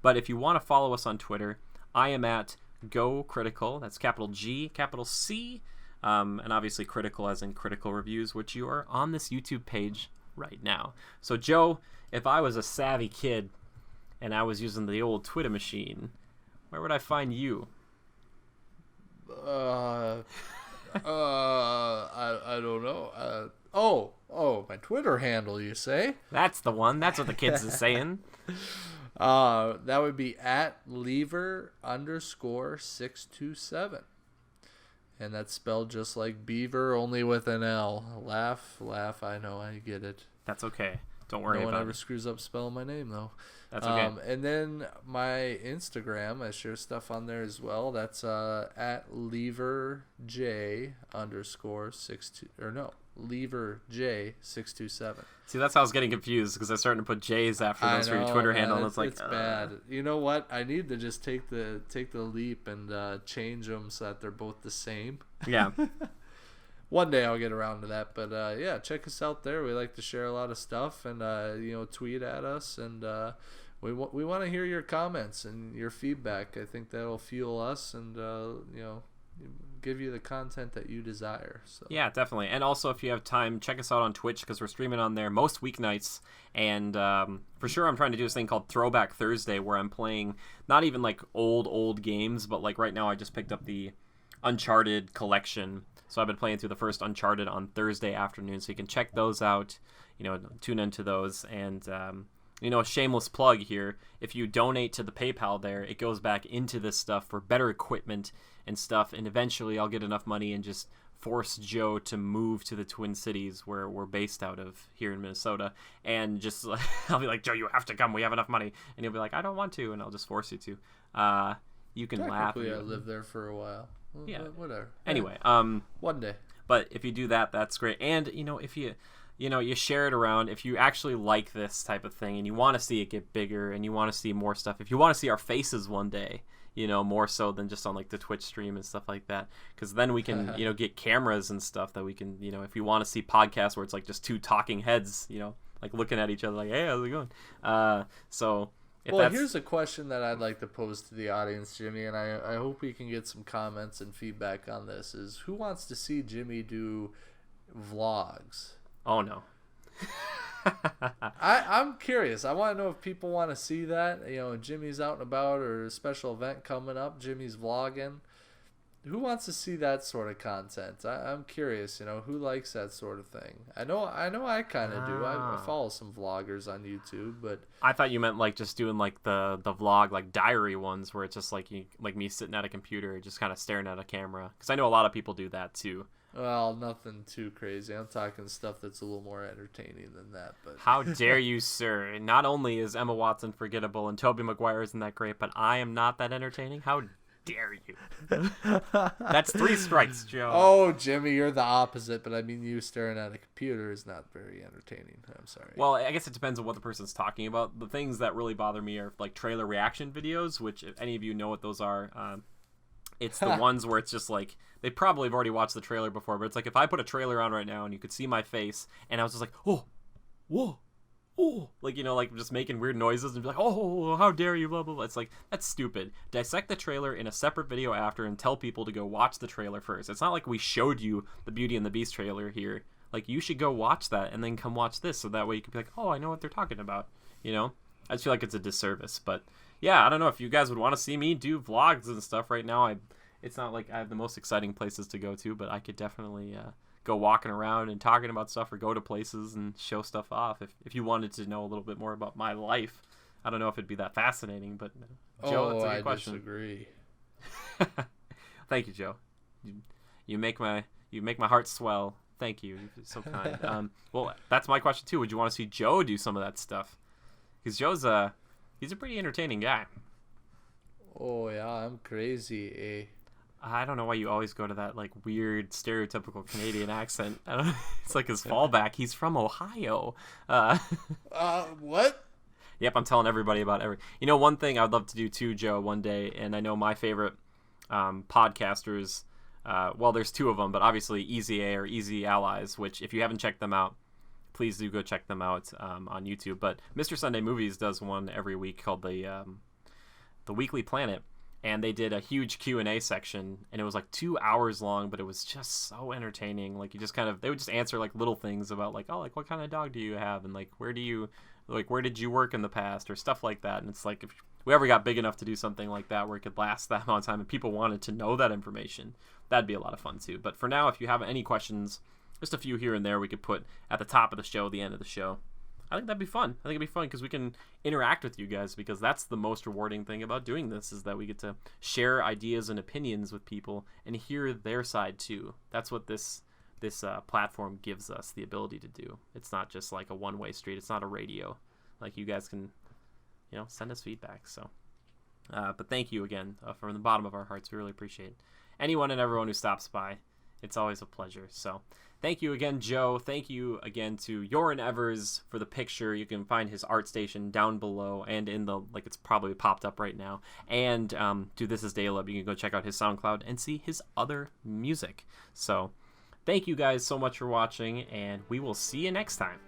But if you want to follow us on Twitter, I am at Go Critical. That's capital G, capital C, and obviously critical as in critical reviews, which you are on this YouTube page right now. So Joe, if I was a savvy kid and I was using the old Twitter machine, where would I find you? I don't know. My Twitter handle, you say? That's the one. That's what the kids are saying. That would be at lever_627. And that's spelled just like beaver, only with an L. Laugh. I know, I get it. That's okay. Don't worry about it. No one ever screws up spelling my name, though. That's okay. And then my Instagram, I share stuff on there as well. That's at leverj627. See, that's how I was getting confused, because I was starting to put J's after those for your Twitter handle, and it's like, it's bad. You know what? I need to just take the leap and change them so that they're both the same. Yeah. One day I'll get around to that, but yeah, check us out there. We like to share a lot of stuff, and tweet at us, and we want to hear your comments and your feedback. I think that'll fuel us, and give you the content that you desire. So yeah, definitely. And also, if you have time, check us out on Twitch, because we're streaming on there most weeknights. And for sure, I'm trying to do this thing called Throwback Thursday, where I'm playing not even like old games, but like right now I just picked up the Uncharted collection. So I've been playing through the first Uncharted on Thursday afternoon, so you can check those out, tune into those. And, a shameless plug here, if you donate to the PayPal there, it goes back into this stuff for better equipment and stuff, and eventually I'll get enough money and just force Joe to move to the Twin Cities, where we're based out of here in Minnesota, and just I'll be like, Joe, you have to come, we have enough money, and he'll be like, I don't want to, and I'll just force you to. You can laugh. Technically, I lived there for a while. Yeah. Whatever. Anyway, one day. But if you do that, that's great. And if you share it around, if you actually like this type of thing and you want to see it get bigger and you want to see more stuff, if you want to see our faces one day, more so than just on like the Twitch stream and stuff like that, because then we can get cameras and stuff that we can if you want to see podcasts where it's like just two talking heads, like looking at each other like, hey, how's it going? Here's a question that I'd like to pose to the audience, Jimmy, and I hope we can get some comments and feedback on this, is who wants to see Jimmy do vlogs? Oh, no. I'm curious. I want to know if people want to see that. Jimmy's out and about, or a special event coming up, Jimmy's vlogging. who wants to see that sort of content? I'm curious, who likes that sort of thing. I know I kind of do. I follow some vloggers on YouTube, but I thought you meant like just doing like the vlog, like diary ones where it's just like like me sitting at a computer just kind of staring at a camera, because I know a lot of people do that too. Well, nothing too crazy. I'm talking stuff that's a little more entertaining than that. But how dare you, sir? Not only is Emma Watson forgettable and Tobey Maguire isn't that great, but I am not that entertaining. How dare you? That's 3 strikes, Joe. Oh, Jimmy, you're the opposite. But I mean, you staring at a computer is not very entertaining. I'm sorry. Well, I guess it depends on what the person's talking about. The things that really bother me are like trailer reaction videos, which if any of you know what those are, it's the ones where it's just like they probably have already watched the trailer before, but it's like if I put a trailer on right now and you could see my face and I was just like, oh, whoa, oh, like, like just making weird noises and be like, oh, how dare you, blah, blah, blah. It's like, that's stupid. Dissect the trailer in a separate video after and tell people to go watch the trailer first. It's not like we showed you the Beauty and the Beast trailer here. Like, you should go watch that and then come watch this, so that way you can be like, oh, I know what they're talking about, I just feel like it's a disservice, but yeah, I don't know if you guys would want to see me do vlogs and stuff right now. It's not like I have the most exciting places to go to, but I could definitely go walking around and talking about stuff or go to places and show stuff off. If you wanted to know a little bit more about my life, I don't know if it'd be that fascinating, but Joe, that's a good question. I disagree. Thank you, Joe. You make my heart swell. Thank you. You're so kind. Well, that's my question too. Would you want to see Joe do some of that stuff? Because Joe's he's a pretty entertaining guy. Oh yeah, I'm crazy, eh? I don't know why you always go to that like weird stereotypical Canadian accent. It's like his fallback. He's from Ohio. What? Yep, I'm telling everybody about one thing I'd love to do too, Joe, one day, and I know my favorite podcasters. Well, there's 2 of them, but obviously Easy A or Easy Allies, which if you haven't checked them out, please do go check them out on YouTube. But Mr. Sunday Movies does one every week called the Weekly Planet. And they did a huge Q&A section, and it was like 2 hours long, but it was just so entertaining. Like you just they would just answer like little things about like, oh, like what kind of dog do you have, and like where did you work in the past, or stuff like that. And it's like if we ever got big enough to do something like that where it could last that amount of time and people wanted to know that information, that'd be a lot of fun too. But for now, if you have any questions, just a few here and there we could put at the top of the show, the end of the show. I think that'd be fun. I think it'd be fun because we can interact with you guys, because that's the most rewarding thing about doing this, is that we get to share ideas and opinions with people and hear their side too. That's what this platform gives us the ability to do. It's not just like a one-way street. It's not a radio. Like you guys can, send us feedback. So, but thank you again from the bottom of our hearts. We really appreciate anyone and everyone who stops by. It's always a pleasure. So thank you again, Joe. Thank you again to Joran Evers for the picture. You can find his art station down below and in the, it's probably popped up right now. And to This Is Daylub, you can go check out his SoundCloud and see his other music. So thank you guys so much for watching, and we will see you next time.